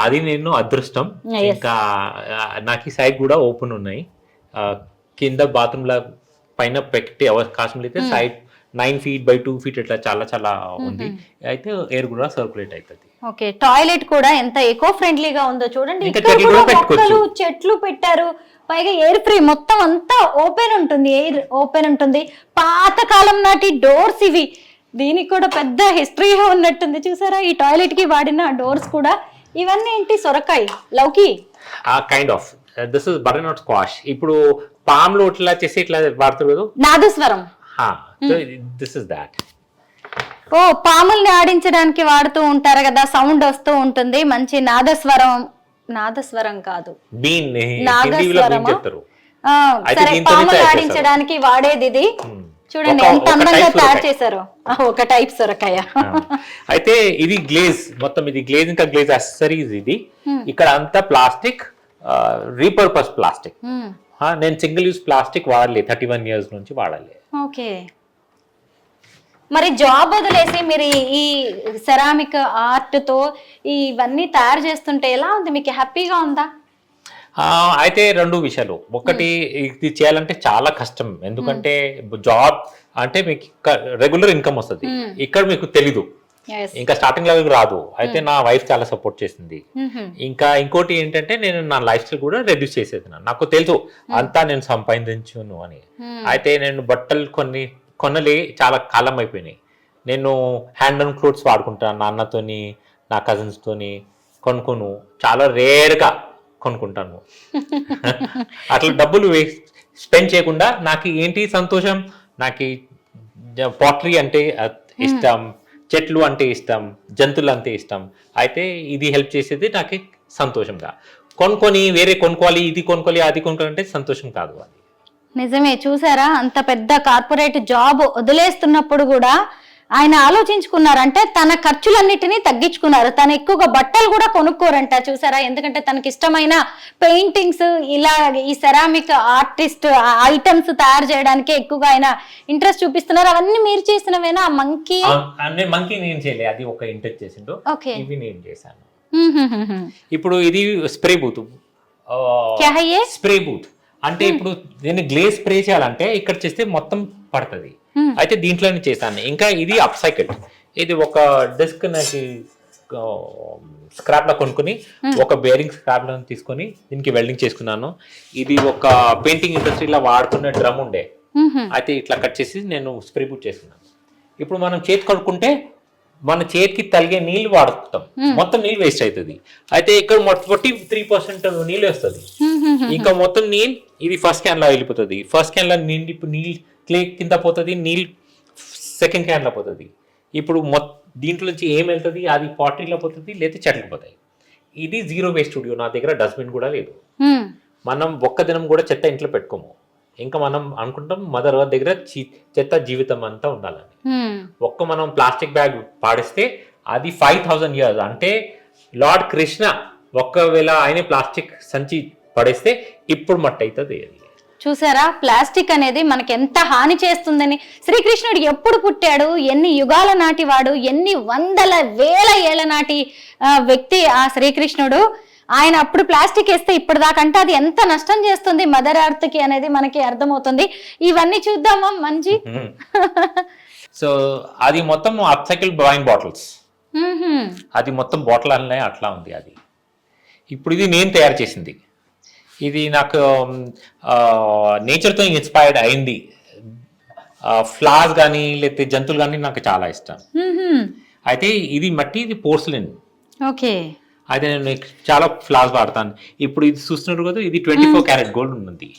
అది నేను అదృష్టం. ఇంకా నాకు ఈ సైడ్ కూడా ఓపెన్ ఉన్నాయి. కింద బాత్రూమ్ లా పైన పెట్టే అవకాశం అయితే సైడ్ 9 feet by 2 feet ఇట్లా చాలా చాలా ఉంది. అయితే ఎయిర్ కూడా సర్క్యులేట్ అవుతుంది. ఓకే, టాయిలెట్ కూడా ఎంత ఎకో ఫ్రెండ్లీగా ఉందో చూడండి. ఇక్కడ మొక్కలు చెట్లు పెట్టారు, పైగా ఎయిర్ ఫ్రీ, మొత్తం అంతా ఓపెన్ ఉంటుంది, ఎయిర్ ఓపెన్ ఉంటుంది. పాతకాలం నాటి డోర్స్ ఇవి. దీనికి కూడా పెద్ద హిస్టరీగా ఉన్నట్టుంది. చూసారా ఈ టాయిలెట్ కి వాడిన డోర్స్ కూడా. ఇవన్నీ ఏంటి? సొరకాయ, లౌకి kind of. This is butternut squash. ఇప్పుడు పామ్లో ఇట్లా చేసి ఇట్లా వాడతారు కదా, నాదస్వరం. This is that. ఓ, పాముల్ని ఆడించడానికి వాడుతూ ఉంటారు కదా, సౌండ్ వస్తూ ఉంటుంది, మంచి నాదస్వరం కాదు, నాగస్వరం. సరే, పాములు ఆడించడానికి వాడేది ఇది. చూడండి ఎంత అందంగా తయారు చేశారు. ఒక టైప్ సొరకాయ. అయితే ఇది గ్లేజ్, మొత్తం ఇది గ్లేజ్, ఇంకా గ్లేజ్ యాక్సెసరీస్. ఇది ఇక్కడ అంతా ప్లాస్టిక్, రీపర్పస్ ప్లాస్టిక్. నేను సింగిల్ యూజ్ ప్లాస్టిక్ వాడలే, 31 years నుంచి వాడాలి. ఓకే, మరి జాబ్ వదిలేసి మీరు ఈ సెరామిక్ ఆర్ట్ తో ఇవన్నీ తయారు చేస్తుంటే ఎలా ఉంది మీకు? హ్యాపీగా ఉందా? అయితే 2 విషయాలు. ఒకటి, ఇది చేయాలంటే చాలా కష్టం. ఎందుకంటే జాబ్ అంటే మీకు రెగ్యులర్ ఇన్కమ్ వస్తుంది, ఇక్కడ మీకు తెలీదు. ఇంకా స్టార్టింగ్ లో రాదు. అయితే నా వైఫ్ చాలా సపోర్ట్ చేసింది. ఇంకా ఇంకోటి ఏంటంటే నేను నా లైఫ్ స్టైల్ కూడా రెడ్యూస్ చేసేది. నాకు తెలుసు అంతా నేను సంపాదించును అని. అయితే నేను బట్టలు కొనలే చాలా కాలం అయిపోయినాయి. నేను హ్యాండ్ అండ్ క్లోత్స్ వాడుకుంటాను. నాన్నతోని, నా కజిన్స్ తోని కొనుక్కోను. చాలా రేర్ గా కొనుక్కుంటాను. అట్లా డబ్బులు స్పెండ్ చేయకుండా నాకు ఏంటి సంతోషం, నాకు పాటరీ అంటే ఇష్టం, చెట్లు అంటే ఇష్టం, జంతువులు అంటే ఇష్టం. అయితే ఇది హెల్ప్ చేసేది నాకు సంతోషంగా. కొనుక్కొని వేరే కొనుక్కోవాలి, ఇది కొనుక్కోవాలి, అది కొనుక్కోవాలి అంటే సంతోషం కాదు అది. నిజమే. చూసారా, అంత పెద్ద కార్పొరేట్ జాబ్ వదిలేస్తున్నప్పుడు కూడా ఆయన ఆలోచించుకున్నారంటే తన ఖర్చులన్నిటినీ తగ్గించుకున్నారు. తను ఎక్కువగా బట్టలు కూడా కొనుక్కోరంట. చూసారా, ఎందుకంటే తనకి ఇష్టమైన పెయింటింగ్స్, ఇలా ఈ సెరామిక్ ఆర్టిస్ట్ ఐటమ్స్ తయారు చేయడానికి ఎక్కువగా ఆయన ఇంట్రెస్ట్ చూపిస్తున్నారు. అవన్నీ మీరు చేసినవేనా? మంకీ నేను చేయలే, అది ఒక ఇంట్రెస్ట్ చేసిండు. ఓకే, ఇవి నేను చేశాను. ఇప్పుడు ఇది స్ప్రే బూత్. స్ప్రే బూత్ అంటే ఇప్పుడు నేను గ్లేజ్ స్ప్రే చేయాలంటే ఇక్కడ చేస్తే మొత్తం పడుతుంది. అయితే దీంట్లోనే చేశాను. ఇంకా ఇది అప్ సైకిల్. ఇది ఒక డెస్క్ నాకు స్క్రాప్ లో కొనుక్కుని, ఒక బేరింగ్ స్క్రాప్ లో తీసుకొని దీనికి వెల్డింగ్ చేసుకున్నాను. ఇది ఒక పెయింటింగ్ ఇండస్ట్రీలో వాడుకునే డ్రమ్ ఉండే, అయితే ఇట్లా కట్ చేసి నేను స్ప్రే బూట్ చేసుకున్నాను. ఇప్పుడు మనం చేతి కడుక్కుంటే మన చేతికి తలిగే నీళ్ళు వాడుతాం, మొత్తం నీళ్ళు వేస్ట్ అవుతుంది. అయితే ఇక్కడ 43% నీళ్ళు వస్తుంది. ఇంకా మొత్తం నీళ్ళు ఇది ఫస్ట్ క్యాన్ లో వెళ్ళిపోతుంది. ఫస్ట్ క్యాన్ లో ఇప్పుడు నీళ్ళు క్లే కింద పోతుంది, నీళ్ళు సెకండ్ క్యాన్ లో పోతుంది. ఇప్పుడు దీంట్లో నుంచి ఏం వెళ్తుంది, అది పాటరీలో పోతుంది, లేదా చెట్లకు పోతాయి. ఇది జీరో వేస్ట్ స్టూడియో. నా దగ్గర డస్ట్బిన్ కూడా లేదు. మనం ఒక్క దినం కూడా చెత్త ఇంట్లో పెట్టుకోము. ఇంకా మనం అనుకుంటాం మదర్ ఎర్త్ దగ్గర చెత్త జీవితం అంతా ఉండాలని. ఒక్క మనం ప్లాస్టిక్ బ్యాగ్ పాడిస్తే అది 5000 years. అంటే లార్డ్ కృష్ణ ఒక్కవేళ ఆయన ప్లాస్టిక్ సంచి పడేస్తే ఇప్పుడు మట్టి అవుతుంది. అది చూసారా, ప్లాస్టిక్ అనేది మనకి ఎంత హాని చేస్తుందని. శ్రీకృష్ణుడు ఎప్పుడు పుట్టాడు, ఎన్ని యుగాల నాటి వాడు, ఎన్ని వందల వేల ఏళ్ల నాటి వ్యక్తి ఆ శ్రీకృష్ణుడు. ఆయన అప్పుడు ప్లాస్టిక్ వేస్తే ఇప్పటిదాకంటే అది ఎంత నష్టం చేస్తుంది మదర్ ఎర్త్ కి అనేది మనకి అర్థమవుతుంది. ఇవన్నీ చూద్దామా మంచి. సో అది మొత్తం అప్సైకిల్ వైన్ బాటిల్స్, అది మొత్తం బాటిల్ అనే అట్లా ఉంది. అది ఇప్పుడు ఇది నేను తయారు చేసింది. ఇది నాకు నేచర్తో ఇన్స్పైర్డ్ అయింది. ఫ్లవర్స్ కానీ లేకపోతే జంతువులు కానీ నాకు చాలా ఇష్టం. అయితే ఇది మట్టి, ఇది పోర్సిలిన్. ఓకే. అయితే నేను చాలా ఫ్లవర్స్ వాడతాను. ఇప్పుడు ఇది చూస్తున్నారు కదా, ఇది 24 క్యారెట్ గోల్డ్ ఉంది.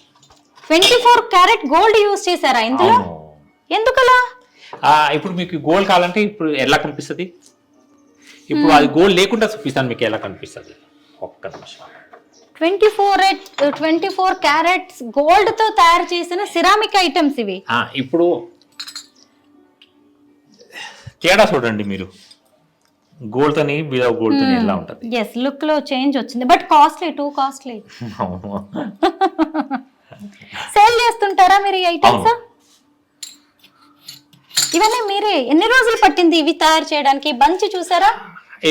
24 క్యారెట్ గోల్డ్ యూజ్ చేశారా ఇందులో? ఎందుకలా? ఇప్పుడు మీకు గోల్డ్ కావాలంటే ఇప్పుడు ఎలా కనిపిస్తుంది, ఇప్పుడు అది గోల్డ్ లేకుండా చూపిస్తాను మీకు ఎలా కనిపిస్తుంది. ఒక్క నిమిషం. 24 క్యారెట్స్ గోల్డ్ తో తయారు చేసిన సిరామిక్ ఐటమ్స్ ఇవి. ఇప్పుడు తేడా చూడండి మీరు, గోల్డ్ తోని వితౌట్ గోల్డ్ తోని ఎలా ఉంటది. yes, లుక్ లో చేంజ్ వచ్చింది, but costly, too costly. Sale చేస్తుంటారా మీరు ఈ ఐటమ్స్? ఇవన్నీ మీరే ఎన్ని రోజులు పట్టింది ఇవి తయారు చేయడానికి? బంచ్ చూసారా,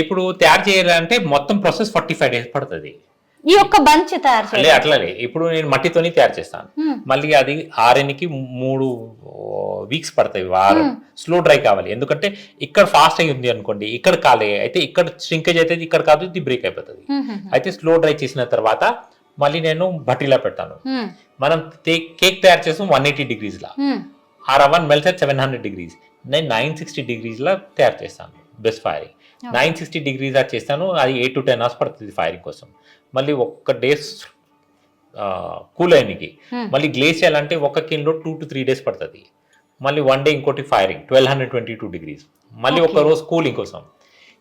ఇప్పుడు తయారు చేయాలంటే మొత్తం ప్రాసెస్ 45 days పడుతుంది. ఈ ఒక్క బంచ్ తయారు చేయాలి అట్లనే. ఇప్పుడు నేను మట్టితోని తయారు చేస్తాను, మళ్ళీ అది ఆరేనికి 3 weeks పడతాయి. వారం స్లో డ్రై కావాలి. ఎందుకంటే ఇక్కడ ఫాస్ట్ అయి ఉంది అనుకోండి, ఇక్కడ కాలే అయితే ఇక్కడ ష్రింకేజ్ అయితే ఇక్కడ కాదు, ఇది బ్రేక్ అయిపోతుంది. అయితే స్లో డ్రై చేసిన తర్వాత మళ్ళీ నేను భట్టీలా పెడతాను. మనం కేక్ తయారు చేస్తాం 180 degrees లా, ఆ రవన్ మెల్ట్ 700 degrees. నేను 960 degrees లా తయారు చేస్తాను బెస్ట్ ఫైరింగ్. 960 degrees లా చేస్తాను. అది 8 to 10 hours పడుతుంది ఫైరింగ్ కోసం. మళ్ళీ ఒక్క డేస్ కూల్ అయ్యకి మళ్ళీ గ్లేజ్ చేయాలంటే ఒక కిలో 2 to 3 days పడుతుంది. మళ్ళీ 1 day ఇంకోటి ఫైరింగ్ 1222 degrees. మళ్ళీ ఒక రోజు కూలింగ్ కోసం.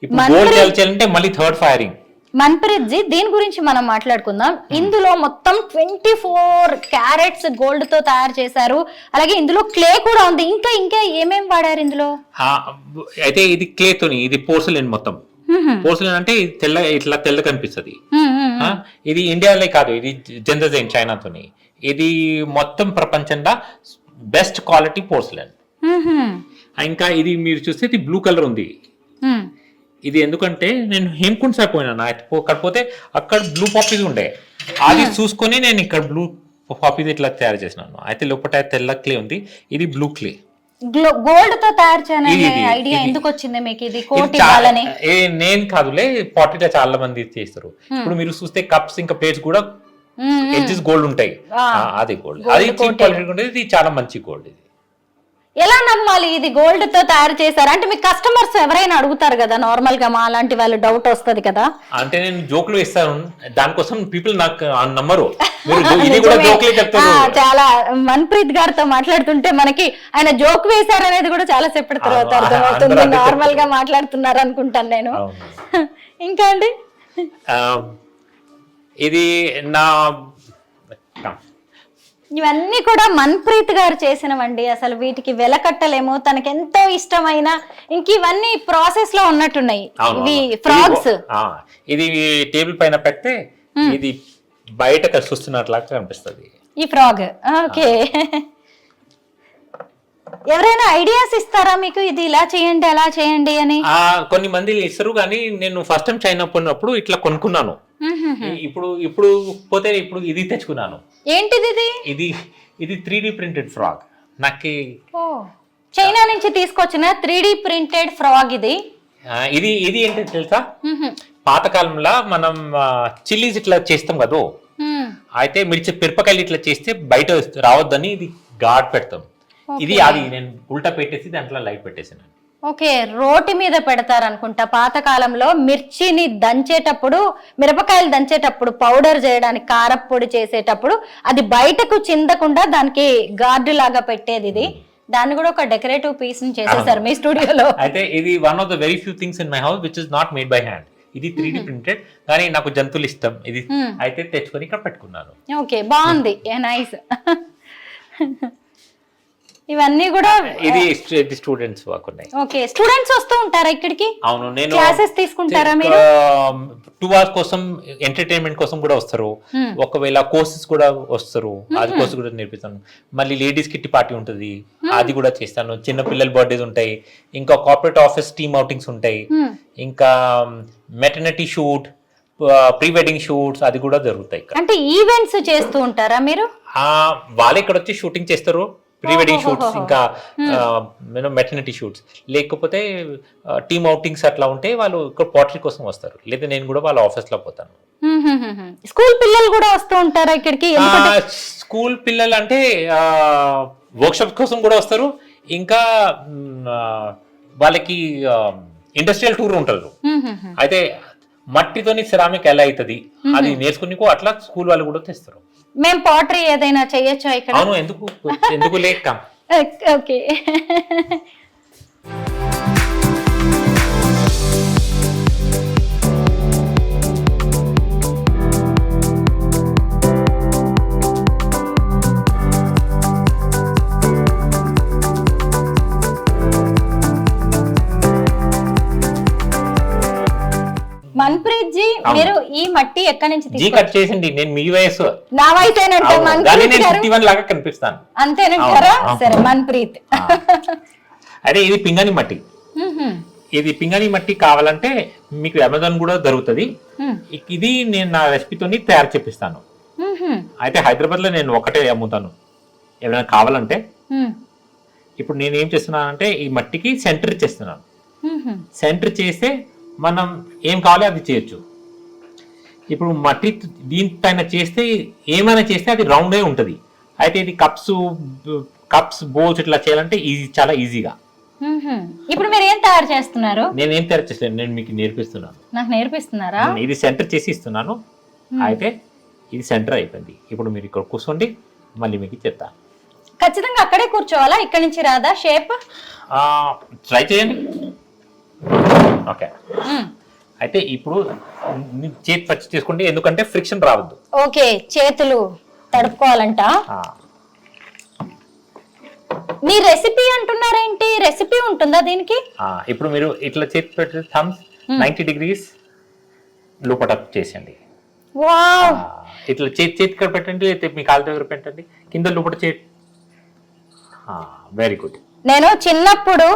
ఇప్పుడు గోల్డ్ చేయాలంటే మళ్ళీ థర్డ్ ఫైరింగ్. మన్ప్రీత్ జీ, దీని గురించి మనం మాట్లాడుకుందాం. ఇందులో మొత్తం 24 క్యారెట్స్ గోల్డ్ తో తయారు చేశారు. అలాగే ఇందులో క్లే కూడా ఉంది. ఇంకా ఏమేం వాడారు ఇందులో? అయితే ఇది క్లే తోని, ఇది పోర్సిలిన్. మొత్తం పోర్సిలిన్ అంటే తెల్ల, ఇట్లా తెల్ల కనిపిస్తుంది. ఇది ఇండియాలో కాదు, ఇది జెందజైన్ చైనాతోని. ఇది మొత్తం ప్రపంచంలో బెస్ట్ క్వాలిటీ పోర్సిలిన్. ఇంకా ఇది మీరు చూస్తే ఇది బ్లూ కలర్ ఉంది. ఇది ఎందుకంటే నేను హేమకుండ్ సార్ పోయినా, కాకపోతే అక్కడ బ్లూ పాపీస్ ఉండే, అది చూసుకొని నేను ఇక్కడ బ్లూ పాపీస్ ఇట్లా తయారు చేసినాను. అయితే లోపల తెల్ల క్లే ఉంది, ఇది బ్లూ క్లే. గోల్డ్ తో తయారు చేయాలనే ఐడియా ఎందుకు వచ్చింది మీకు? ఇది కోట్ ఇవ్వాలని? నేను కాదులే, పార్టీలో చాలా మంది చేస్తారు. ఇప్పుడు మీరు చూస్తే కప్స్ ఇంకా ప్లేట్స్ కూడా ఎడ్జెస్ గోల్డ్ ఉంటాయి. అది గోల్డ్, అది చీప్ క్వాలిటీ ఉంటుంది. ఇది చాలా మంచి గోల్డ్. ఇది ఎలా నమ్మాలి ఇది గోల్డ్ తో తయారు చేశారు అంటే? మీ కస్టమర్స్ ఎవరైనా అడుగుతారు కదా నార్మల్ గా, మా అలాంటి వాళ్ళు డౌట్ వస్తుంది కదా. అంటే నేను జోకులు ఇస్తాను, దానికోసం పీపుల్ నాకు నమ్మరు. చాలా మన్ప్రీత్ గారితో మాట్లాడుతుంటే మనకి ఆయన జోక్ వేశారనేది కూడా చాలా సేపటి తర్వాత అర్థమవుతుంది. నార్మల్ గా మాట్లాడుతున్నారు అనుకుంటాను నేను. ఇంకా అండి, ఇది నా ఇవన్నీ కూడా మన్ప్రీత్ గారు చేసినవండి. అసలు వీటికి వెల కట్టలేము. తనకి ఎంతో ఇష్టమైన ఇంక ఇవన్నీ ప్రాసెస్ లో ఉన్నట్టున్నాయి. ఇవి ఫ్రాగ్స్. ఇది టేబుల్ పైన పెడితే ఇది బయట చూస్తున్నట్లా కనిపిస్తుంది ఈ ఫ్రాగ్. ఓకే. ఎవరైనా ఐడియాస్ ఇస్తారా మీకు, ఇది ఇలా చేయండి అలా చేయండి అని? కొన్ని మంది ఇస్తారు, కానీ నేను ఫస్ట్ టైం చైనా పోయినప్పుడు ఇట్లా కొనుక్కున్నాను. ఇప్పుడు పోతే ఇప్పుడు ఇది తెచ్చుకున్నాను. ఏంటిది ఇది? ఇది 3D ప్రింటెడ్ ఫ్రాగ్. నాకు చైనా నుంచి తీసుకొచ్చిన 3D ప్రింటెడ్ ఫ్రాగ్ ఇది. ఇది ఏంటంటే తెలుసా, పాతకాలంలో మనం చిల్లీస్ ఇట్లా చేస్తాం కదా, అయితే మిరపకాయలు ఇట్లా చేస్తే బయట రావద్దని ఇది గాడ్ పెడతాం. ఇది అది నేను ఉల్టా పెట్టేసి దాంట్లో లైట్ పెట్టేసాను. ఓకే, రోటి మీద పెడతారు అనుకుంటా. పాతకాలంలో మిర్చిని దంచేటప్పుడు, మిరపకాయలు దంచేటప్పుడు, పౌడర్ చేయడానికి కారప్పొడి చేసేటప్పుడు అది బయటకు చిందకుండా దానికి గార్డు లాగా పెట్టేది ఇది. దాన్ని కూడా ఒక డెకరేటివ్ పీస్ ని చేసేసారు మీ స్టూడియోలో. అయితే ఇది one of the very few things in my house which is not made by hand. ఇది 3D ప్రింటెడ్, కానీ నాకు జంతువులు ఇష్టం ఇది, అయితే తెచ్చుకొని ఇక్కడ పెట్టుకున్నాను. ఓకే, బాగుంది, నైస్. ఇవన్నీ కూడా ఇది స్టూడెంట్స్ వర్క్ ఉన్నాయి. ఓకే, స్టూడెంట్స్ వస్తూ ఉంటారా ఇక్కడికి? అవును, నేను క్లాసెస్ తీసుకుంటారా మీరు? 2 hours కోసం ఎంటర్టైన్మెంట్ కోసం కూడా వస్తారు. ఒకవేళ కోర్సెస్ కూడా వస్తారు, అది కోర్స్ కూడా నేర్పిస్తాను. మళ్ళీ లేడీస్ కిట్టి పార్టీ ఉంటుంది, అది కూడా చేస్తాను. చిన్న పిల్లల బర్త్డేస్ ఉంటాయి, ఇంకా కార్పొరేట్ ఆఫీస్ టీమ్ అవుటింగ్స్ ఉంటాయి, ఇంకా maternity shoot, pre wedding shoots అది కూడా జరుగుతాయి. అంటే ఈవెంట్స్ చేస్తూ ఉంటారా మీరు? వాళ్ళు ఇక్కడ వచ్చి షూటింగ్ చేస్తారు, ప్రీ వెడ్డింగ్ షూట్స్, ఇంకా మెటర్నిటీ షూట్స్. లేకపోతే టీమ్ అవుటింగ్స్ అట్లా ఉంటే వాళ్ళు ఇక్కడ పోట్రీ కోసం వస్తారు, లేదా నేను కూడా వాళ్ళ ఆఫీస్ లో పోతాను. స్కూల్ పిల్లలు కూడా వస్తూ ఉంటారా ఇక్కడికి? స్కూల్ పిల్లలు అంటే వర్క్షాప్ కోసం కూడా వస్తారు, ఇంకా వాళ్ళకి ఇండస్ట్రియల్ టూర్ ఉంటారు. అయితే మట్టితోని సిరామిక్ ఎలా అవుతుంది అది నేర్చుకుని అట్లా స్కూల్ వాళ్ళు కూడా తెస్తారు. మేము పాటరీ ఏదైనా చేయొచ్చా ఇక్కడ? అవును, ఎందుకు లేక. ఓకే. మన్ప్రీత్ జీ, మీరు ఈ మట్టి ఎక్కడి నుంచి జీ కట్ చేసింది? నేను మీ వయసు, నా వయసేనంటే మన్ప్రీత్ గారు 51 లాగా కనిపిస్తాను. అంతేనంటారా? సరే మన్ప్రీత్. అదే ఇది పింగాణి మట్టి. ఇది పింగాణి మట్టి కావాలంటే మీకు అమెజాన్ కూడా దొరుకుతుంది. ఇది నేను నా రెసిపీతోని తయారు చేపిస్తాను. అయితే హైదరాబాద్ లో నేను ఒకటే అమ్ముతాను. ఏమైనా కావాలంటే ఇప్పుడు నేను ఏం చేస్తున్నానంటే ఈ మట్టికి సెంటర్ చేస్తున్నాను. సెంటర్ చేస్తే మనం ఏం కావాలి అది చేయొచ్చు. ఇప్పుడు మట్టి దీనిపైన చేస్తే ఏమైనా చేస్తే అది రౌండే ఉంటుంది. అయితే ఇది కప్స్ బౌల్స్ ఇట్లా చేయాలంటే చాలా ఈజీగా. ఇప్పుడు మీరు ఏం తయారు చేస్తున్నారు? నేను ఏం తయారు చేస్తాను, నేను మీకు నేర్పిస్తున్నాను. నాకు నేర్పిస్తున్నారా? ఇది సెంటర్ చేసి ఇస్తున్నాను. అయితే ఇది సెంటర్ అయిపోయింది. ఇప్పుడు మీరు ఇక్కడ కూర్చోండి, మళ్ళీ మీకు చెప్తాను. ఖచ్చితంగా అక్కడే కూర్చోవాలా? ఇక్కడ నుంచి రాదా షేప్? ట్రై చేయండి. ఓకే, అయితే ఇప్పుడు చేతి పచ్చి తీసుకోండి, ఎందుకంటే ఫ్రిక్షన్ రావద్దు. ఓకే, చేతులు తడుపుకోవాలంట. మీ రెసిపీ అంటున్నారేంటి? రెసిపీ ఉంటుందా దీనికి? ఇప్పుడు మీరు ఇట్లా చేతి పెట్టి థమ్స్ 90 degrees లోపల చేసేయండి. వావ్, ఇట్లా చేతి ఇక్కడ పెట్టండి, అయితే మీ కాళ్ళ దగ్గర పెట్టండి, కింద లోపల చేతి. Very good. నేను చిన్నప్పుడు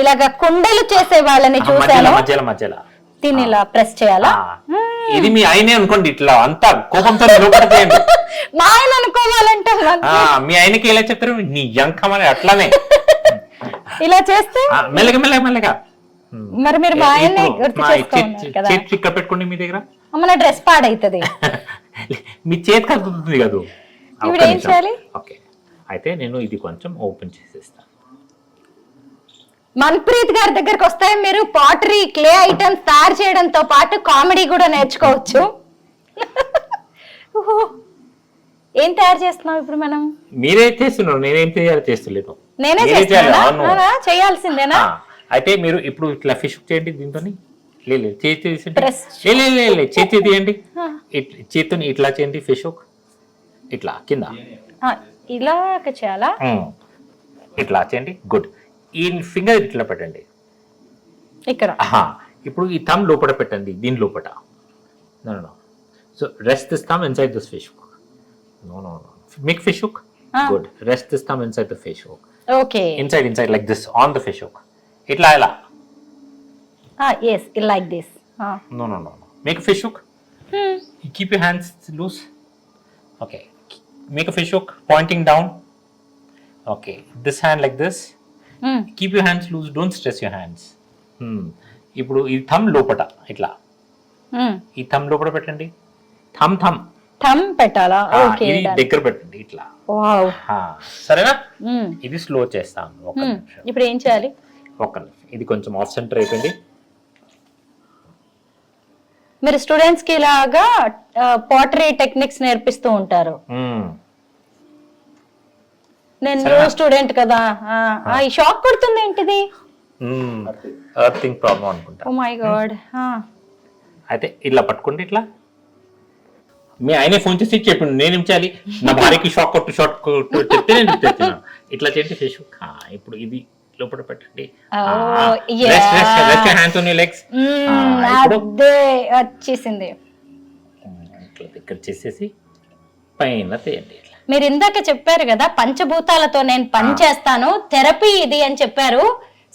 ఇలాగ కుండలు చేసే వాళ్ళని చూసాను. మధ్యలో దీన్ని ఇలా ప్రెస్ చేయాలా? ఇది మీ ఆయనే అనుకోండి, ఇట్లా అంతా కోపంతో లోపల చేయండి. మా ఆయన అనుకోవాలంటే మీ ఆయనకి ఎలా చెప్తారు? నీ యంకమని అట్లానే ఇలా చేస్తే మెల్లగా. మరి మీరు మా ఆయన్ని గుర్తు చేసుకోవాలి కదా. చేతి ఇక్కడ పెట్టుకోండి మీ దగ్గర. మన డ్రెస్ పాడైతుంది. మీ చేతి కలుగుతుంది కదా. ఇప్పుడు ఏం చేయాలి? ఓకే, అయితే నేను ఇది కొంచెం ఓపెన్ చేసేస్తాను. మన్ప్రీత్ గారి దగ్గరకు వస్తే మీరు పాటరీ, క్లే ఐటమ్స్ తయారు చేయడంతో పాటు కామెడీ కూడా నేర్చుకోవచ్చు. ఏం తయారు చేస్తున్నాం ఇప్పుడు మనం? మీరే చేస్తున్నారు, నేనేం చేస్తలేదు. నేనే చేయాల్సిందేనా? అయితే మీరు ఇప్పుడు ఇట్లా ఫిష్ చేయండి దీంతో. చేతి తీయండి, చేతితో ఇట్లా చేయండి. ఫిష్ ఇట్లా కింద ఇలా చేయాలా? ఇట్లా చేయండి. గుడ్. ఈ ఫింగర్ ఇట్లా పెట్టండి ఇక్కడ. ఇప్పుడు ఈ థంబ్ లోపల పెట్టండి, దీని లోపల. No. So rest this thumb inside this fish hook. No. Make fish hook. Good. Rest this thumb inside the fish hook. Okay. Inside like this on the fish hook. ఇట్లా ఇలా. yes, like this. No. Make a fish hook. Keep your hands loose. Okay. Make a fish hook pointing down. Okay. This hand like this. Keep your hands loose. Don't stress your hands. ఇప్పుడు ఈ thumb లోపట ఇట్లా. ఈ thumb లోపట పెట్టండి. Thumb పెట్టాలా? Okay. ఇది దగ్గర పెట్టండి ఇట్లా. వావ్. సరేనా? ఇది స్లో చేస్తాను. ఒక నిమిషం. ఇప్పుడు ఏం చేయాలి? ఒక నిమిషం. ఇది కొంచెం ఆఫ్ సెంటర్ అయిపోయింది. మీరు స్టూడెంట్స్ కి ఇలాగా పాటరీ టెక్నిక్స్ నేర్పిస్తూ ఉంటారు. నేను న్యూ స్టూడెంట్ కదా. ఈ షాక్ కొడుతుంది ఏంటిది? ఎర్తింగ్ ప్రాబ్లం అనుకుంటా. Oh my god. అయితే ఇలా పట్టుకోండి ఇట్లా. మీ ఆయనే ఫోన్ చేసి చెప్పిండు నేనేం చేయాలి, నా భార్యకి షాక్ కొట్టు చెప్తే నేను తెచ్చిన ఇట్లా చేయండి ఫేస్. ఇప్పుడు ఇది లోపల పెట్టండి, లెగ్స్ వచ్చేసింది. ఇట్లా దగ్గర చేసేసి పైన తీయండి. మీరు ఇందాక చెప్పారు కదా పంచభూతాలతో నేను పని చేస్తాను, థెరపీ ఇది అని చెప్పారు